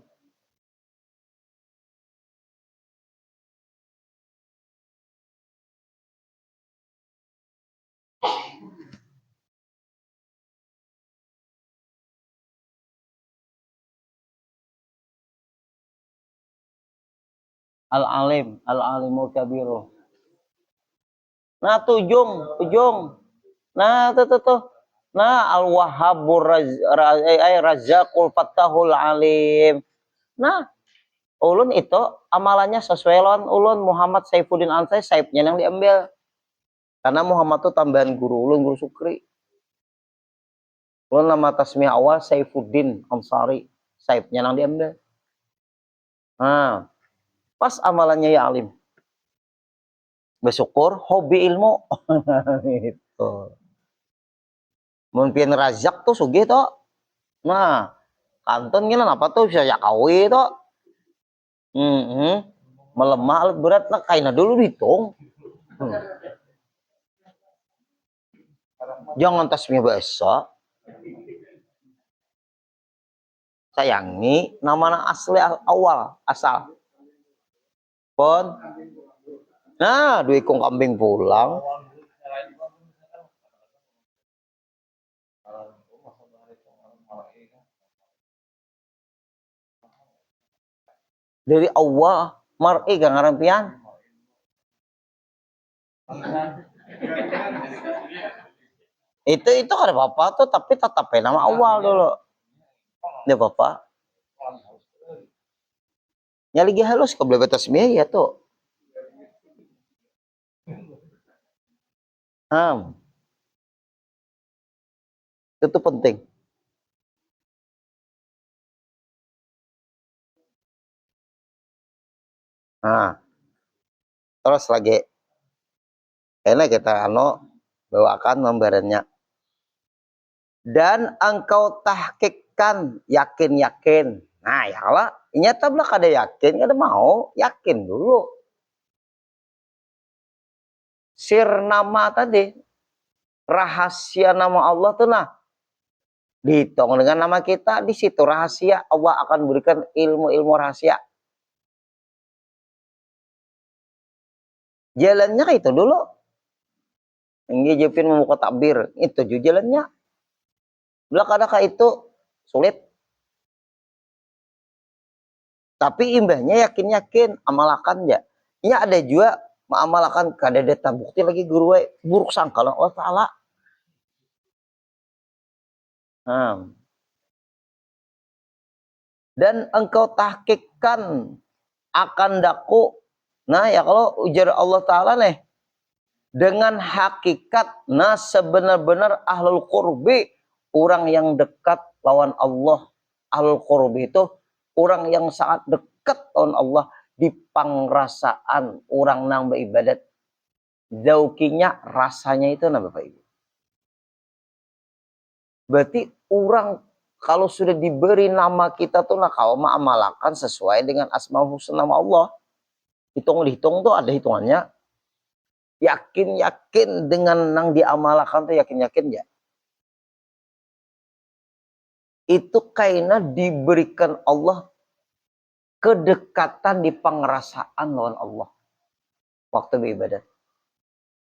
Al alim, al alimul kabiru. Nah, ujung. Nah, tuh. Nah, al wahhabur razaqul fattahul alim. Nah, ulun itu amalannya sesuai lawan ulun Muhammad Saifuddin Ansari, saibnya yang diambil. Karena Muhammad itu tambahan guru ulun, guru Sukri. Ulun nama tasmiyah awal Saifuddin Ansari, saibnya yang diambil. Nah, pas amalannya ya alim. Bersyukur hobi ilmu. Gitu. Mungkin razak tuh sugi tuh. Nah, kanton gini apa tuh bisa ya kawi tuh. Melemah alat berat nah kaina dulu dihitung. Jangan tasmiyah biasa. Sayangi nama asli awal asal. Pon. Nah, dua ikung kambing pulang. Dari awal mar'i gak ngarampian. Itu kan apa tuh tapi tetap nama awal dulu. Ya bapak. Nyali halus ke beli tasmiyah ya tuh. Itu penting. Nah, terus lagi Enak kita bawakan memberinya. Dan engkau tahkikkan yakin. Nah ya Allah, nyata belak ada yakin, ada mau yakin dulu. Sirnama tadi, rahasia nama Allah tuh nah dihitung dengan nama kita, di situ rahasia. Allah akan berikan ilmu-ilmu rahasia. Jalannya itu dulu. Ngijipin membuka takbir, itu juga jalannya. Belak adakah itu sulit? Tapi imbahnya yakin amalakan ya. Ini ada juga mengamalkan kada data bukti lagi guru buruk sangka Allah Ta'ala. Dan engkau tahkikkan akan daku. Nah ya kalau ujar Allah Ta'ala nih, dengan hakikat, nah sebenar-benar ahlul qurbi, orang yang dekat lawan Allah. Ahlul qurbi itu orang yang sangat dekat lawan Allah, di pangrasaan orang nang beribadat. Zaukinya rasanya itu nah Bapak Ibu. Berarti orang kalau sudah diberi nama kita tuh nah kalau mengamalkan sesuai dengan asmaul husna nama Allah. Hitung tuh ada hitungannya. Yakin dengan nang diamalkan tuh yakin ya. Itu karena diberikan Allah kedekatan di pengerasaan lawan Allah waktu beribadat.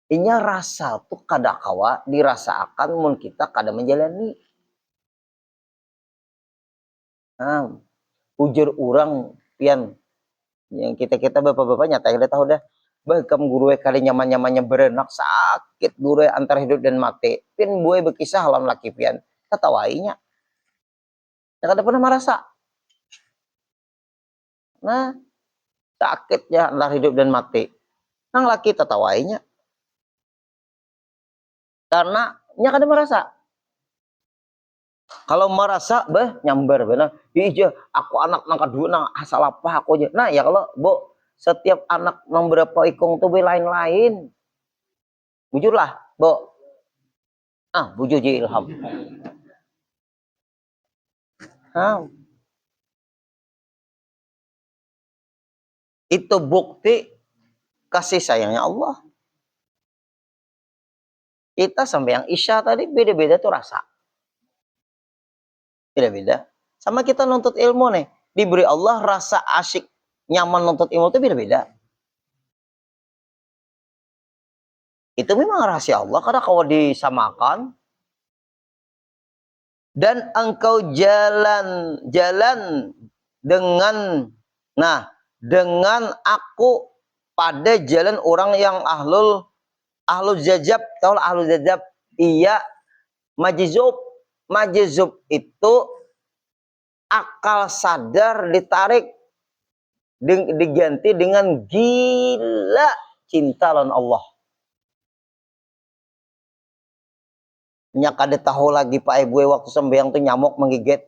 Inya rasa tuh kada kawa dirasakan mun kita kada menjalani. Nah, ujar orang pian yang kita bapak-bapak nyata yang tahu dah. Bahkan guru kali nyaman-nyamannya berenak sakit guru antara hidup dan mati. Pian buai berkisah alam laki pian. Ketawainya. Kada pernah merasa. Nah, sakit ya antara hidup dan mati. Nang laki tertawainya. Karena nya kada merasa. Kalau merasa nyambar benar. Iya, aku anak nang kedua nang asal apa aku aja. Nah, ya kalau Bu, setiap anak nang berapa ikung tuh lain-lain. Bujurlah, Bu. Bujur ji ilham. Itu bukti kasih sayangnya Allah. Kita sampai yang Isya tadi beda-beda tuh rasa. Beda-beda. Sama kita nuntut ilmu nih. Diberi Allah rasa asyik, nyaman nuntut ilmu itu beda-beda. Itu memang rahasia Allah. Karena kalau disamakan. Dan engkau jalan dengan, aku pada jalan orang yang ahlul jajab. Tahu ahlul jajab? Iya, majizub itu akal sadar ditarik diganti dengan gila cinta lawan Allah. Nya kada tahu lagi Pak Ibu waktu sembahyang tuh nyamuk menggigit.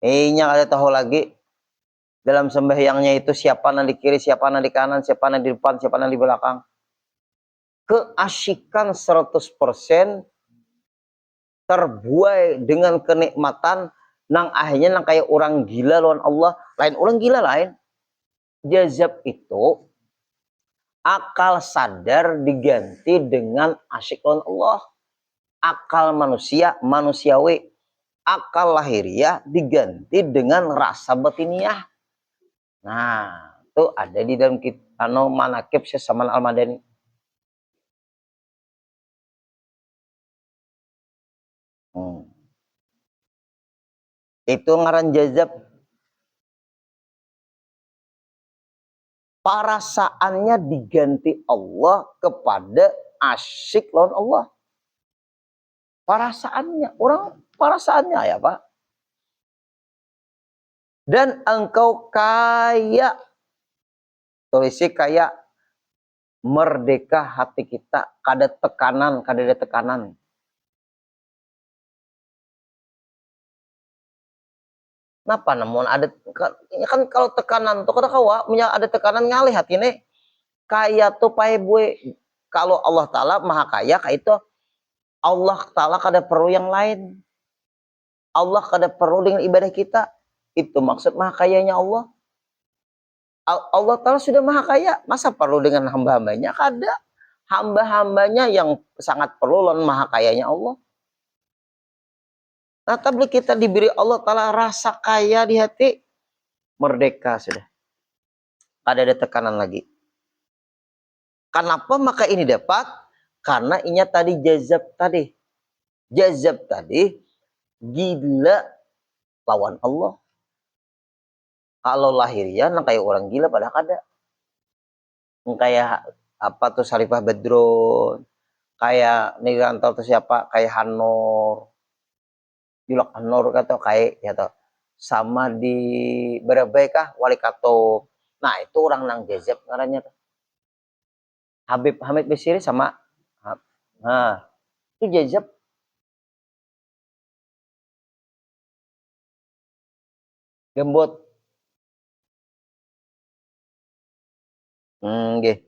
Nya kada tahu lagi dalam sembahyangnya itu siapa nang di kiri, siapa nang di kanan, siapa nang di depan, siapa nang di belakang. Keasyikan 100% terbuai dengan kenikmatan nang akhirnya nang kayak orang gila lawan Allah. Lain orang gila lain. Jazab itu akal sadar diganti dengan asyik lawan Allah. Akal manusiawi. Akal lahiriah diganti dengan rasa batiniah. Nah, itu ada di dalam manakib Syekh Saman Al-Madani. Itu ngaran jazab. Perasaannya diganti Allah kepada asyik lawan Allah. Perasaannya ya Pak. Dan engkau kaya, tulisnya kaya merdeka hati kita, kada ada tekanan. Kenapa namun ada kan kalau tekanan tuh kada kawa punya ada tekanan ngalih hati nih. Kaya tuh pae bue kalau Allah Ta'ala maha kaya kayak itu Allah Ta'ala kada perlu yang lain. Allah kada perlu dengan ibadah kita. Itu maksud maha kayanya Allah. Allah Ta'ala sudah maha kaya. Masa perlu dengan hamba-hambanya? Kada. Hamba-hambanya yang sangat perlu lawan maha kayanya Allah. Nah, tapi kita diberi Allah Ta'ala rasa kaya di hati. Merdeka sudah. Kada ada tekanan lagi. Kenapa maka ini dapat? Karena ini tadi jazab tadi. Jazab tadi gila lawan Allah. Kalau lahiriah nang kayak orang gila pada kada. Kayak apa tuh Sarifah Badrun, kayak nih kantor tuh siapa, kayak Hanor, Julak Hanor kata kayak ya toh. Sama di Barabaikah Wali Kato. Nah, itu orang nang jazab ngarannya tuh. Habib Hamid Basiri sama nah, itu jazab. Gembot. Nggih.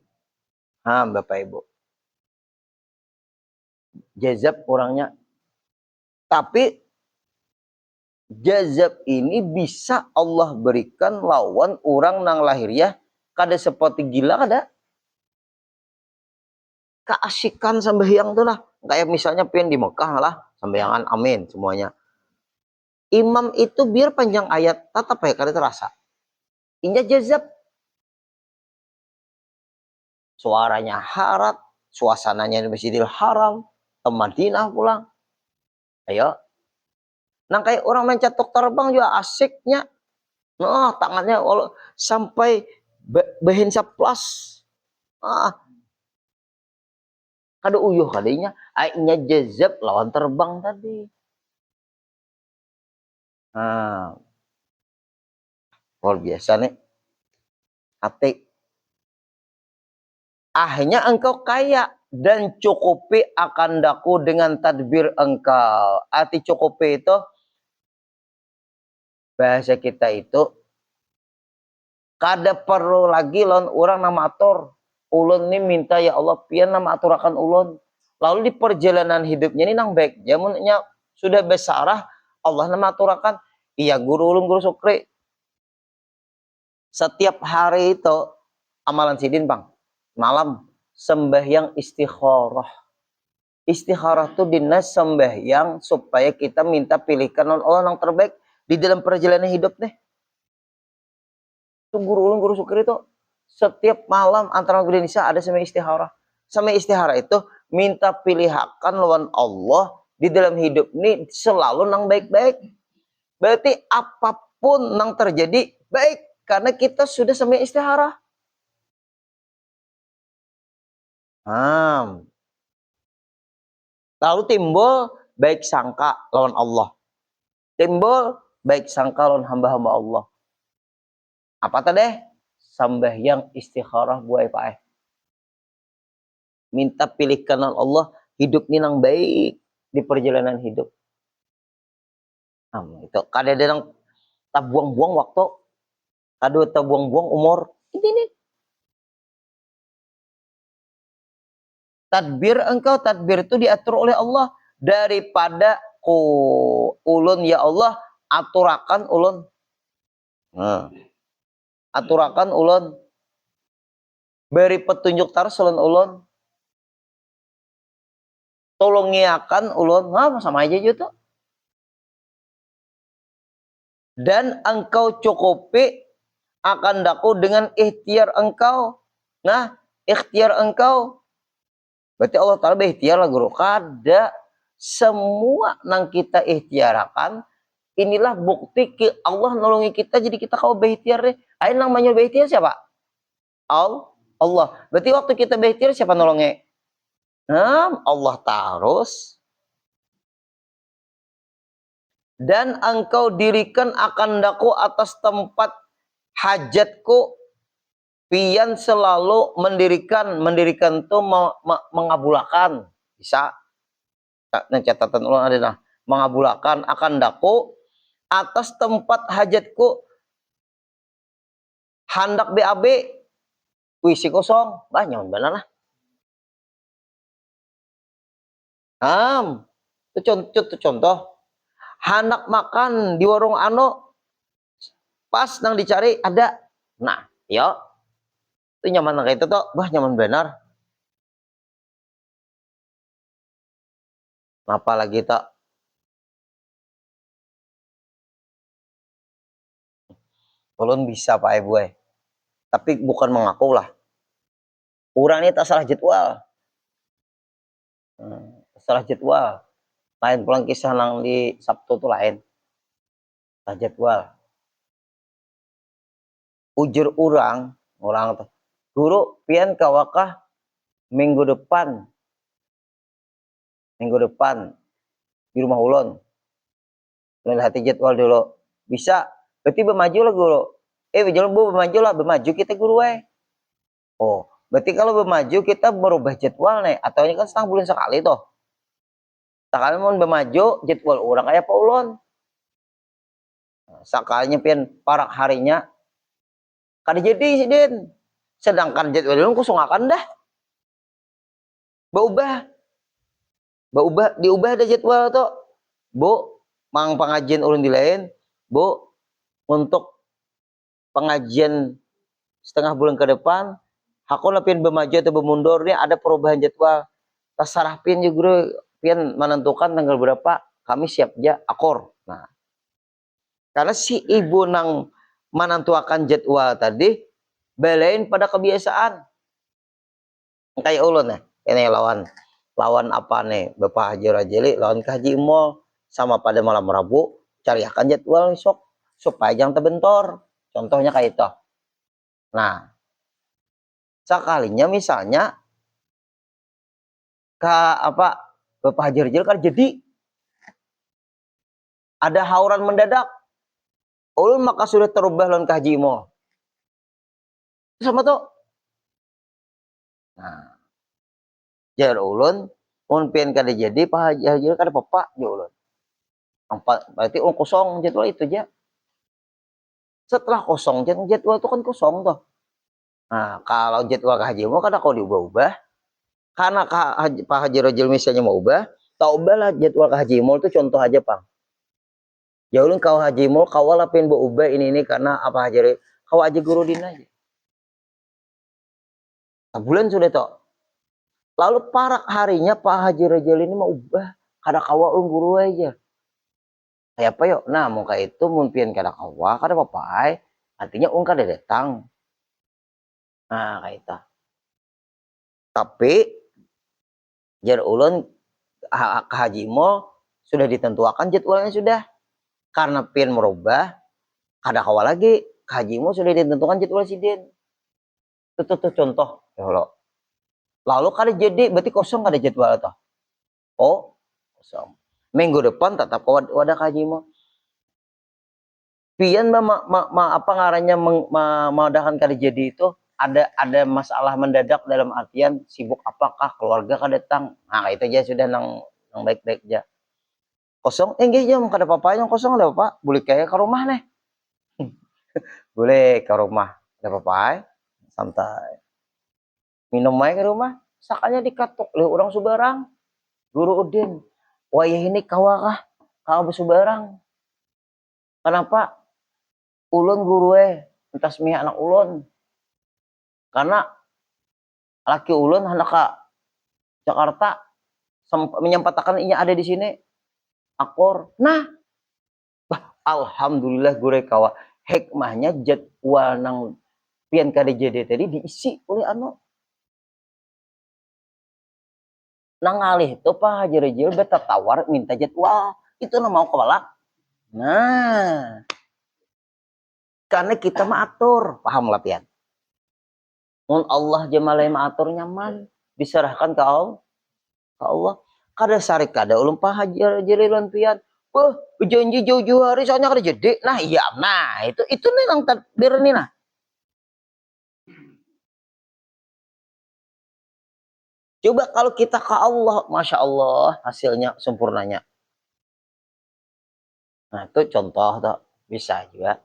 Bapak Ibu. Jazab orangnya. Tapi jazab ini bisa Allah berikan lawan orang nang lahiriah kada seperti gila kada. Keasikan sembahyang tuh lah. Kayak misalnya pengen di Mekah lah, sembahyangan amin semuanya. Imam itu biar panjang ayat tetap ya kada terasa. Inja jazab. Suaranya harat, suasananya di Masjidil Haram, ke Madinah pulang. Ayo. Nah kayak orang main catok terbang juga asiknya. Nah tangannya sampai bahin saplas. Kada uyuh kadinya. Ainya jazab lawan terbang tadi. Luar biasa nih. Hati. Akhirnya engkau kaya dan cukupi akan daku dengan tadbir engkau. Arti cukupi itu bahasa kita itu kada perlu lagi lawan orang nama atur. Ulun ini minta ya Allah pian nama aturakan ulun. Lalu di perjalanan hidupnya ini nang baik. Jamunnya sudah besarah Allah nama aturakan. Iya guru ulun guru sukri. Setiap hari itu amalan sidin bang. Malam sembahyang istikharah. Istikharah itu dinas sembahyang supaya kita minta pilihkan Allah yang terbaik di dalam perjalanan hidup nih. Itu guru ulun guru sukri itu setiap malam antara maghrib dan isya ada sama istikharah. Sama istikharah itu minta pilihakan lawan Allah di dalam hidup ini selalu nang baik-baik. Berarti apapun nang terjadi baik karena kita sudah sama istikharah. Lalu timbul baik sangka lawan Allah. Timbul baik sangka lawan hamba-hamba Allah. Apa tadi? Sembahyang istikharah buai paeh. Minta pilihkan Allah hidup ini nang baik di perjalanan hidup. Itu kada ada nang tak buang-buang waktu, kada tak buang-buang umur. Ini nih. Tadbir engkau, tadbir itu diatur oleh Allah daripada ulun ya Allah aturakan ulun. Aturakan ulun. Beri petunjuk tarsulun ulun. Tolongiakan ulun. Sama aja gitu. Dan engkau cukupi akan daku dengan ikhtiar engkau. Nah, ikhtiar engkau. Berarti Allah Ta'ala berikhtiar lah guru. Kada semua nang kita ikhtiarakan. Inilah bukti Allah nolongi kita. Jadi kita kau berikhtiar deh. Ayo namanya berikhtiar siapa? Allah. Berarti waktu kita berikhtiar siapa nolongi? Allah terus. Dan engkau dirikan akan daku atas tempat hajatku. Pian selalu mendirikan itu mengabulakan. Bisa. Nah, catatan ulang ada nah. Mengabulakan akan daku atas tempat hajatku. Handak BAB. Puisi kosong. Banyak benar lah. Itu contoh. Hanak makan di warung ano, pas nang dicari ada. Nah, yo. Itu nyaman kayak itu tuh, wah nyaman benar. Apalagi tak ulun bisa Pak Ibu tapi bukan mengaku lah. Urang ini tak salah jadwal. Salah jadwal. Lain pulang kisah nang di Sabtu tuh lain. Salah jadwal. Ujur orang tuh. Guru pian kawakah minggu depan di rumah ulun. Ulun hati jadwal dulu. Bisa. Berarti bermaju lah guru. Bermaju kita guru Oh, berarti kalau bermaju kita berubah jadwal nih. Atau ini kan setengah bulan sekali tuh. Sekali mau bermaju jadwal orang kayak Pak Ulun. Sekalinya pian parak harinya. Kada jadi sih Den. Sedangkan jadwal ulun kosong akan dah. Diubah ada jadwal tuh. Bu, mang pengajian ulun di lain. Bu, untuk pengajian setengah bulan ke depan, aku pian bermaju atau bermundur nih ada perubahan jadwal. Terserah pian juga pian menentukan tanggal berapa kami siap aja akor. Nah, karena si ibu nang menentukan jadwal tadi belain pada kebiasaan. Kayak ulun ini lawan apa nih Bapak Haji Rajeli lawan Haji Mall sama pada malam Rabu cari akan jadwal besok supaya jangan terbentor. Contohnya kayak itu. Nah, sekalinya misalnya Bapak Haji Rajeli kan jadi ada hauran mendadak. Ulun maka sudah terubah lawan Haji Mall. Sama tuh. Nah, jar ulun pian kada jadi Pak Haji Rajeli kada papa ya ulun. Berarti ulun kosong jadwal itu aja. Setelah kosong jadwal itu kan kosong tuh. Nah, kalau jadwal Haji Mall kan kau diubah-ubah. Karena Pak Haji Rajil misalnya mau ubah, tak ubahlah jadwal Haji Mall itu contoh aja, Pak. Ya ulun kau Haji Mall kau lapin mau ubah ini karena apa Haji kau aja guru din aja. Bulan sudah toh. Lalu parak harinya Pak Haji Rajil ini mau ubah, kada kawa ulun guru aja. Kayak apa yuk? Nah, muka itu mungkin kada kawa, kada apa-apa. Artinya ulun kada datang. Nah, kayak itu. Tapi jar ulun Haji Mall sudah ditentukan jadwalnya sudah. Karena pian merubah, kada kawal lagi. Haji Mall sudah ditentukan jadwal sidin. Itu contoh. Ya Allah. Lalu kada jadi, berarti kosong kada jadwal atau? Oh, kosong. Minggu depan tetap wadah Haji Mall. Pian apa ngarannya madahan kada jadi itu ada masalah mendadak dalam artian sibuk apakah keluarga kada datang. Nah, itu aja sudah nang baik-baik aja. Kosong enggak jam kada apa-apa yang kosong ada apa boleh kayak ke rumah nih boleh ke rumah ada apa-apa santai minum aja ke rumah sakanya dikatok oleh orang Subarang guru Udin wayah ini kawakah kau bersubarang kenapa ulun guru entas mihak anak ulun karena laki ulun anak ke Jakarta menyempatkan ini ada di sini akor nah alhamdulillah gure kawa hikmahnya jadwal nang pian KDJD tadi diisi oleh nang alih itu Pak Haji Rejil beta tawar minta jadwal itu na mau kepala nah karena kita maatur paham lah pian mun Allah jamalai maatur nyaman diserahkan ke Allah kada sarik kada ulun Pak Haji Rejil lan pian janji jauh-jauh hari soalnya kada jadi nah iya nah itu nih nang takdir nih nah coba kalau kita ke Allah Masya Allah hasilnya sempurnanya nah itu contoh tuh bisa juga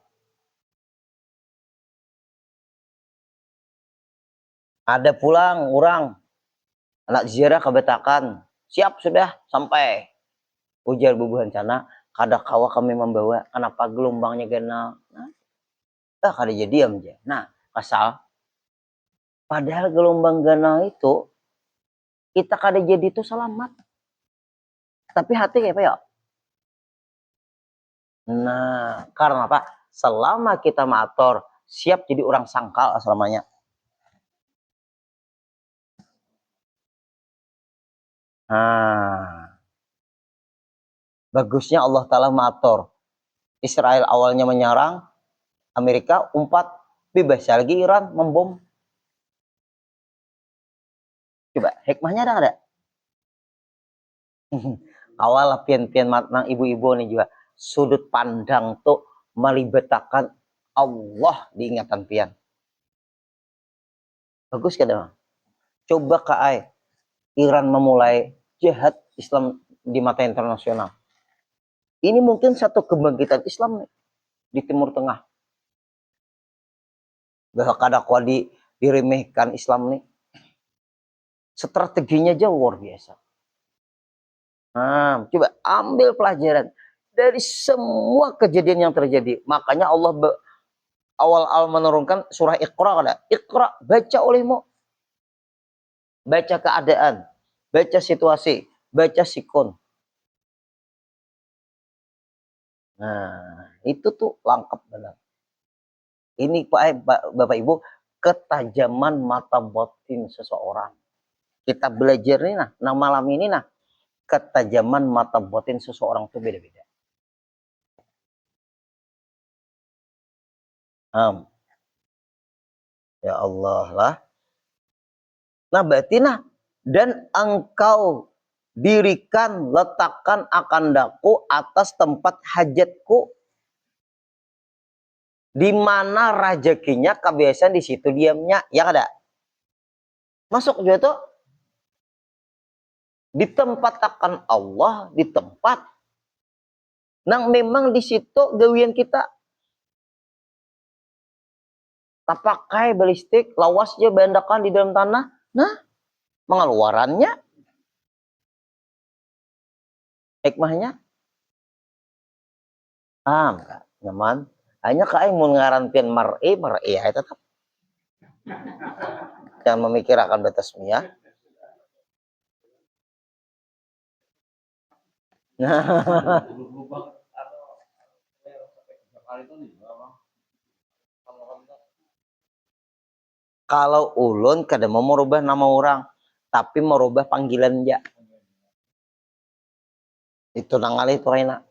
ada pulang orang anak ziarah kebetakan siap sudah sampai. Ujar Bubu Hancana, kada kawa kami membawa, kenapa gelombangnya genal. Nah, kada jadi diam aja. Nah, kasal. Padahal gelombang ganal itu, kita kada jadi itu selamat. Tapi hati kayak apa ya? Nah, karena apa? Selama kita maator, siap jadi orang sangkal selamanya. Nah, bagusnya Allah Ta'ala maator. Israel awalnya menyerang, Amerika umpat, bebas lagi Iran membom. Coba, hikmahnya ada? Awal pian-pian matang ibu-ibu nih juga. Sudut pandang tuh melibatkan Allah diingatan pian. Bagus kan? Coba kai Iran memulai jihad Islam di mata internasional. Ini mungkin satu kebangkitan Islam nih, di Timur Tengah. Bahwa kadakwa diremehkan Islam nih. Strateginya jauh luar biasa. Nah, coba ambil pelajaran dari semua kejadian yang terjadi. Makanya Allah awal menurunkan surah Iqra kada. Iqra, baca olehmu. Baca keadaan, baca situasi, baca sikon. Nah, itu tuh lengkap benar. Ini Bapak Ibu, ketajaman mata batin seseorang. Kita belajar nih nah malam ini ketajaman mata batin seseorang itu beda-beda. Ya Allah lah. Nah berarti dan engkau dirikan, letakkan akandaku atas tempat hajatku. Di mana rezekinya kebiasaan di situ diamnya, ya kada? Masuk juga tuh. Di tempat akan Allah, di tempat. Nang memang di situ gawian kita. Tak pakai balistik, lawas aja bandakan di dalam tanah. Nah, pengeluarannya. Hikmahnya. Nyaman. Hanya kayak mau ngarantin mar'i ya tetap. Jangan memikirkan batas mia. Kalau ulun kada mau merubah nama orang, tapi merubah panggilan dia. Itu nangali itu enak.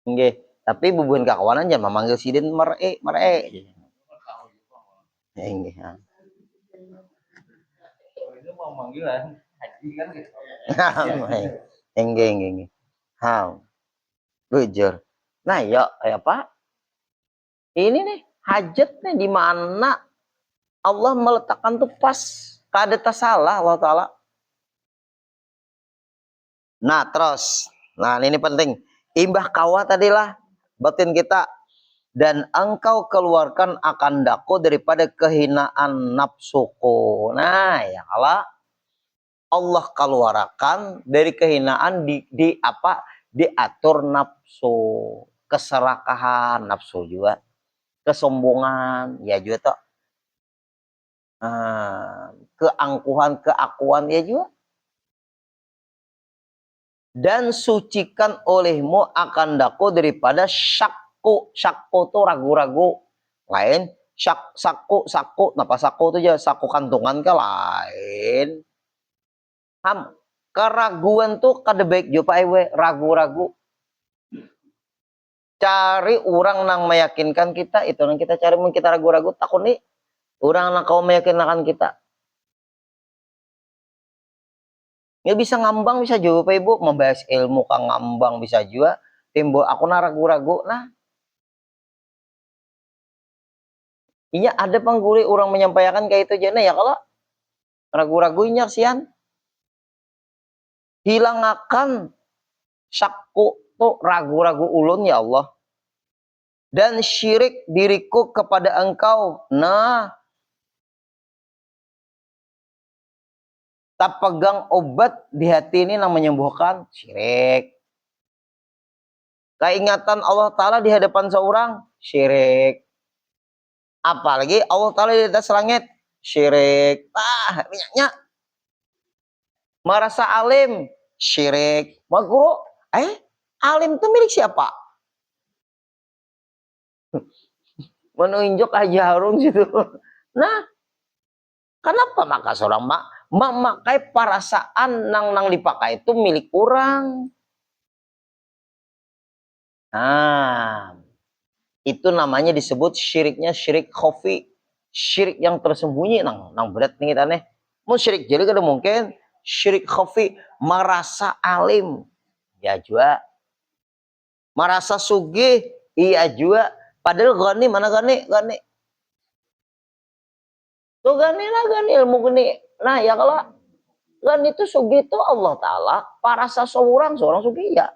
Nggih, tapi bubuhan kakawanan aja memanggil sidin mer'e. Nggih. Itu mau panggilan haji kan gitu. Nggih. Bujur. Nah, ya apa? Ini nih hajat nih di mana Allah meletakkan tuh pas kada salah Allah Ta'ala. Nah terus, ini penting. Imbah kawa tadilah batin kita. Dan engkau keluarkan akan daku daripada kehinaan nafsuku. Nah ya Allah keluarkan dari kehinaan diatur nafsu. Keserakahan nafsu juga. Kesombongan ya juga toh. Keakuan ya juga. Dan sucikan olehmu akan daku daripada syakku itu ragu-ragu. Lain saku napa saku itu aja saku kantungan ke lain. Keraguan tuh kada baik juga ragu-ragu. Cari orang nang meyakinkan kita, itu nang kita cari. Mun kita ragu-ragu takut nih orang nang kau meyakinkan kita. Ya bisa ngambang bisa juga Ibu, membahas ilmu kang ngambang bisa juga. Timbul aku ragu-ragu Iya ada pengguli orang menyampaikan kayak itu aja ya kalau ragu-ragunya sian hilangkan syakku tuh ragu-ragu ulun ya Allah dan syirik diriku kepada engkau. Nah Tak pegang obat di hati ini yang menyembuhkan, syirik. Keingatan Allah Ta'ala di hadapan seorang, syirik. Apalagi Allah Ta'ala di atas langit, syirik. Minyaknya. Merasa alim, syirik. Guru, alim itu milik siapa? Menunjuk aja Harun gitu. Nah, kenapa maka seorang memakai perasaan nang dipakai itu milik orang? Nah, itu namanya disebut syiriknya syirik khafi, syirik yang tersembunyi nang berat nih aneh. Mau syirik jadi kada mungkin syirik khafi, merasa alim, ya juga. Merasa sugih, iya juga. Padahal gani mana gani. Tuh gani lah gani ilmu gani. Nah ya kalau gani itu sugih itu Allah Ta'ala, parasa seorang sugih ya.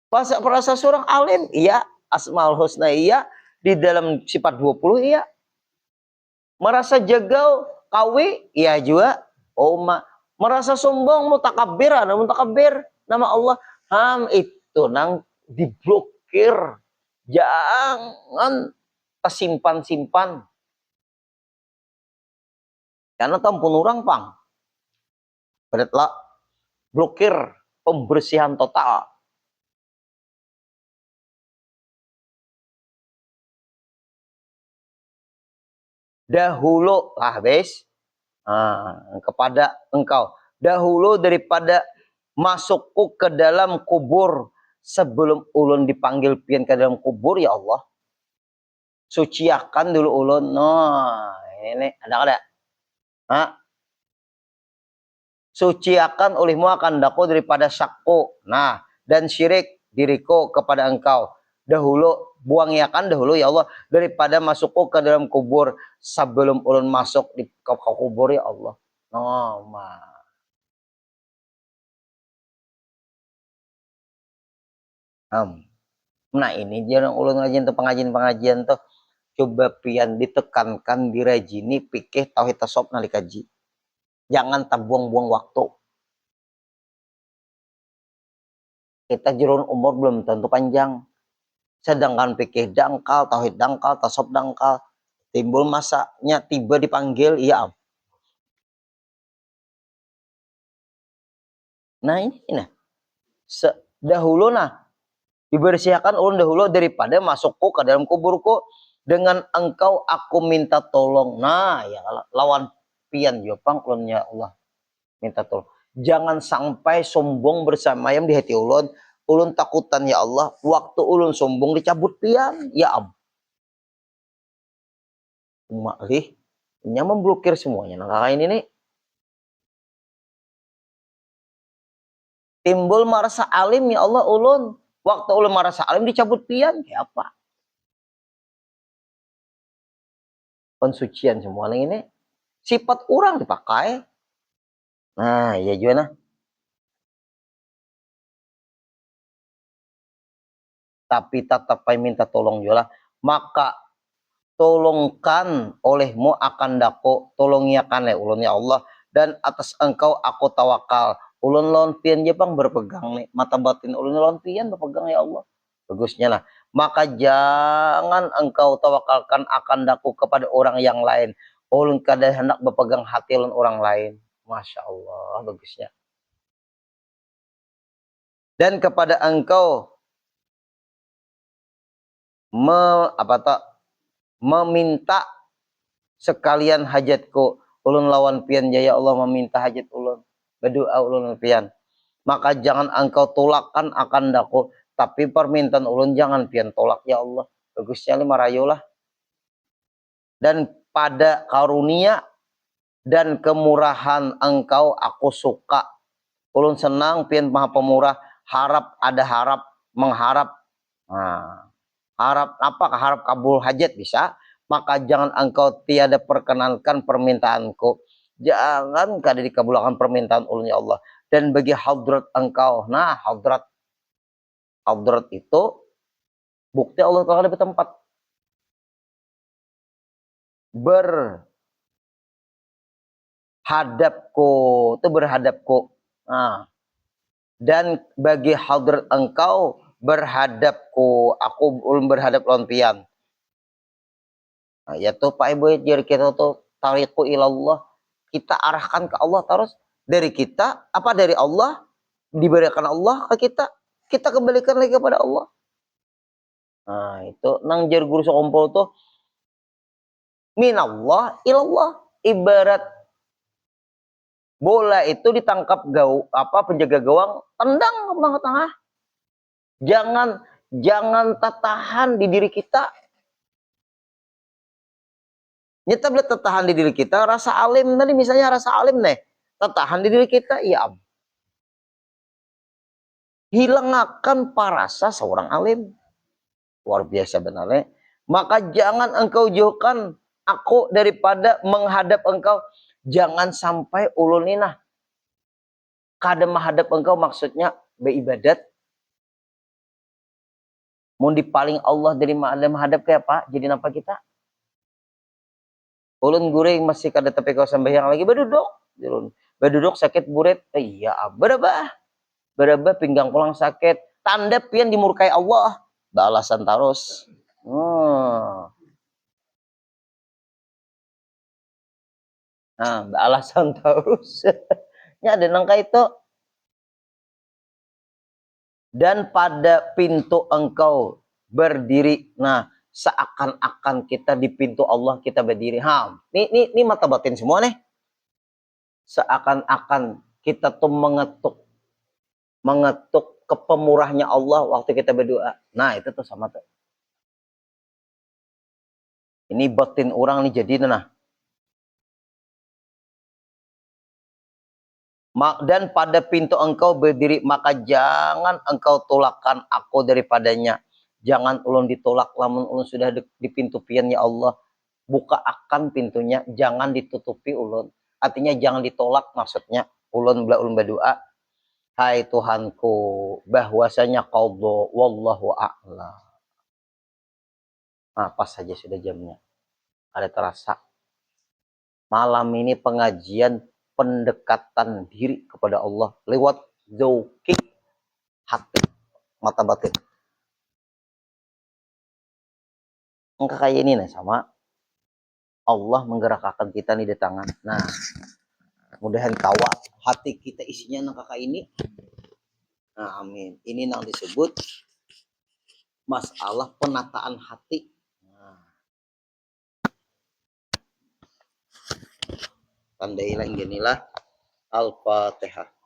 Perasa seorang alim, iya. Asmaul Husna, iya. Di dalam sifat 20, iya. Merasa jagal, kawi, iya juga. Merasa sombong, mutakabir, ada mutakabir. Nama Allah, itu nang diblokir. Jangan tersimpan-simpan. Karena tampun orang, pang. Beratlah, blokir, pembersihan total. Dahulu kepada engkau dahulu daripada masukku ke dalam kubur, sebelum ulun dipanggil pian ke dalam kubur, ya Allah suciakan dulu ulun. Ini ada suciakan olehmu akan daku daripada syakku, dan syirik diriku kepada engkau. Dahulu buangiakan dahulu ya Allah daripada masukku ke dalam kubur, sebelum ulun masuk di ke kubur, ya Allah. Nah ini jangan ulun ngajin tuh pengajian tuh, coba pian ditekankan dirajini pikih tauhid tasawuf nalikaji. Jangan tabuang-buang waktu. Kita jurun umur belum tentu panjang. Sedangkan pikir dangkal, tauhid dangkal, tasawuf dangkal. Timbul masanya tiba dipanggil, iya. Nah ini dahulu dibersihkan ulun dahulu daripada masukku ke dalam kuburku, dengan engkau aku minta tolong. Nah ya lawan pian jopang ulun, ya Allah minta tolong. Jangan sampai sombong bersamayam di hati ulun. Ulun takutan ya Allah, waktu ulun sombong dicabut pian, ya Umaklih, nya memblokir semuanya. Nah kakak ini nih timbul merasa alim, ya Allah ulun. Waktu ulun merasa alim dicabut pian, kayak apa? Pensucian semua ini sifat orang dipakai. Nah ya juga nah. Tapi tetap minta tolong juga, maka tolongkan olehmu akan daku, tolongiakan ulun ya Allah, dan atas engkau aku tawakal. Ulun lawan pian jepang berpegang nih, mata batin ulun lawan pian berpegang, ya Allah. Bagusnya lah, maka jangan engkau tawakalkan akan daku kepada orang yang lain. Ulun kada hendak berpegang hati ulun orang lain. Masya Allah, bagusnya. Dan kepada engkau meminta sekalian hajatku. Ulun lawan pian jaya Allah meminta hajat ulun, berdoa ulun pian. Maka jangan engkau tolakkan akan daku, tapi permintaan ulun jangan pian tolak, ya Allah. Bagusnya lima rayulah. Dan pada karunia dan kemurahan engkau aku suka. Ulun senang pian maha pemurah. Mengharap. Harap apakah harap kabul hajat bisa, maka jangan engkau tiada perkenankan permintaanku. Jangan kada dikabulkan permintaan ulun, ya Allah. Dan bagi hadrat engkau, hadrat itu bukti Allah Ta'ala bertempat. hadapku, itu berhadapku. Nah, dan bagi hadrat engkau berhadapku, aku belum berhadap lawan pian. Nah, ya tuh Pak Ibu, jadi kita tuh tariku ilallah, kita arahkan ke Allah terus, dari kita apa dari Allah, diberikan Allah ke kita kembalikan lagi kepada Allah. Nah, itu nang jar guru sekompol tuh minallah ilallah, ibarat bola itu ditangkap penjaga gawang, tendang ke tengah. Jangan tertahan di diri kita. Nyata boleh tertahan di diri kita, rasa alim tadi misalnya rasa alim nih, tertahan di diri kita, ya hilang akan parasa seorang alim. Luar biasa benarnya. Maka jangan engkau jauhkan aku daripada menghadap engkau. Jangan sampai uluninah kadang menghadap engkau maksudnya beribadat. Mau dipaling Allah dari menghadap kayak apa? Jadi nampak kita. Ulun guring masih kada tapi kau sembahyang lagi berduduk. Berduduk sakit buret. Iya, beraba pinggang pulang sakit. Tanda pian dimurkai Allah. Balasan terus. Nah, balasan terus. Ya ada nangka itu. Dan pada pintu engkau berdiri. Nah, seakan-akan kita di pintu Allah kita berdiri. Ini mata batin semua nih. Seakan-akan kita tuh mengetuk ke pemurahnya Allah waktu kita berdoa. Nah, itu tuh sama tuh. Ini batin orang nih jadi nah. Dan pada pintu engkau berdiri, maka jangan engkau tolakkan aku daripadanya. Jangan ulun ditolak, lamun ulun sudah di pintu pian ya Allah. Buka akan pintunya, jangan ditutupi ulun. Artinya jangan ditolak maksudnya. Ulun berdoa, hai Tuhanku, bahwasanya qadha wallahu a'lam. Nah, pas saja sudah jamnya. Ada terasa. Malam ini pengajian pendekatan diri kepada Allah lewat zauki hati, mata batin. Engkau kayak ini nih sama Allah menggerakkan kita nih di tangan. Nah, mudahan kawat hati kita isinya nang kakak ini. Nah, amin. Ini nang disebut masalah penataan hati. Nah, tandailah inilah Al-Fatihah.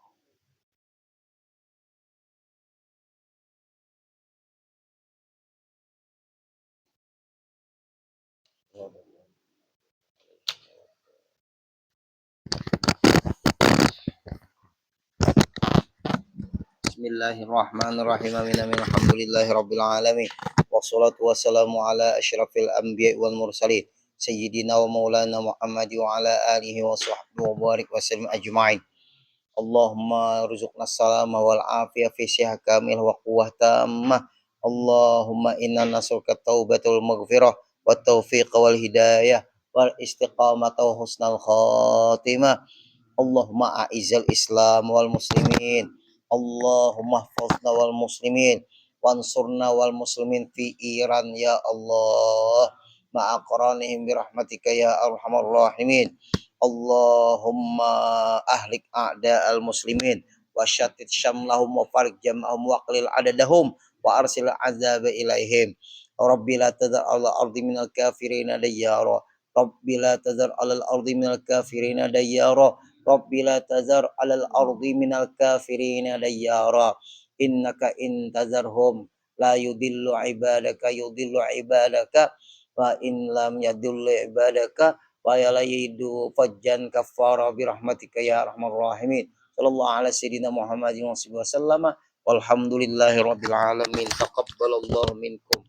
Bismillahirrahmanirrahim. Amin amin. Alhamdulillahirabbil alamin. Wassalatu wassalamu ala asyrafil anbiya'i wal mursalin. Sayyidina wa maulana Muhammad wa ala alihi wa sahbihi wa barik wa sallim ajma'in. Allahumma rzuqna salama wal afiyah fi sihah kamil wa quwwah tammah. Allahumma inna nas'aluka taubatul maghfirah wa taufiq wal hidayah wal istiqamata wa husnal khatimah. Allahumma a'izal Islam wal muslimin. Allahumma hfazna wal muslimin wansurna wal muslimin fi Iran ya Allah ma'aqranihim birahmatika ya arhamar rahimin. Allahumma ahlik a'da'al muslimin wa syatit syamlahum wa farik jam'ahum wa qlil adadahum wa arsil azaba ilaihim. Rabbi la tadar ala ardi minal kafirina dayyara. Rabbi la tadar ala ardi minal kafirina dayyara. Rabbi la tazar alal ardi minal kafirina dayyara. Innaka intazarhum la yudillu ibadaka wa in lam yadullu ibadaka wa yalayidu fajjan kafara birahmatika ya arhamar rahimin. Sallallahu ala sayyidina Muhammadin wa sallam. Walhamdulillahi rabbil alamin. Taqabbalallahu minkum.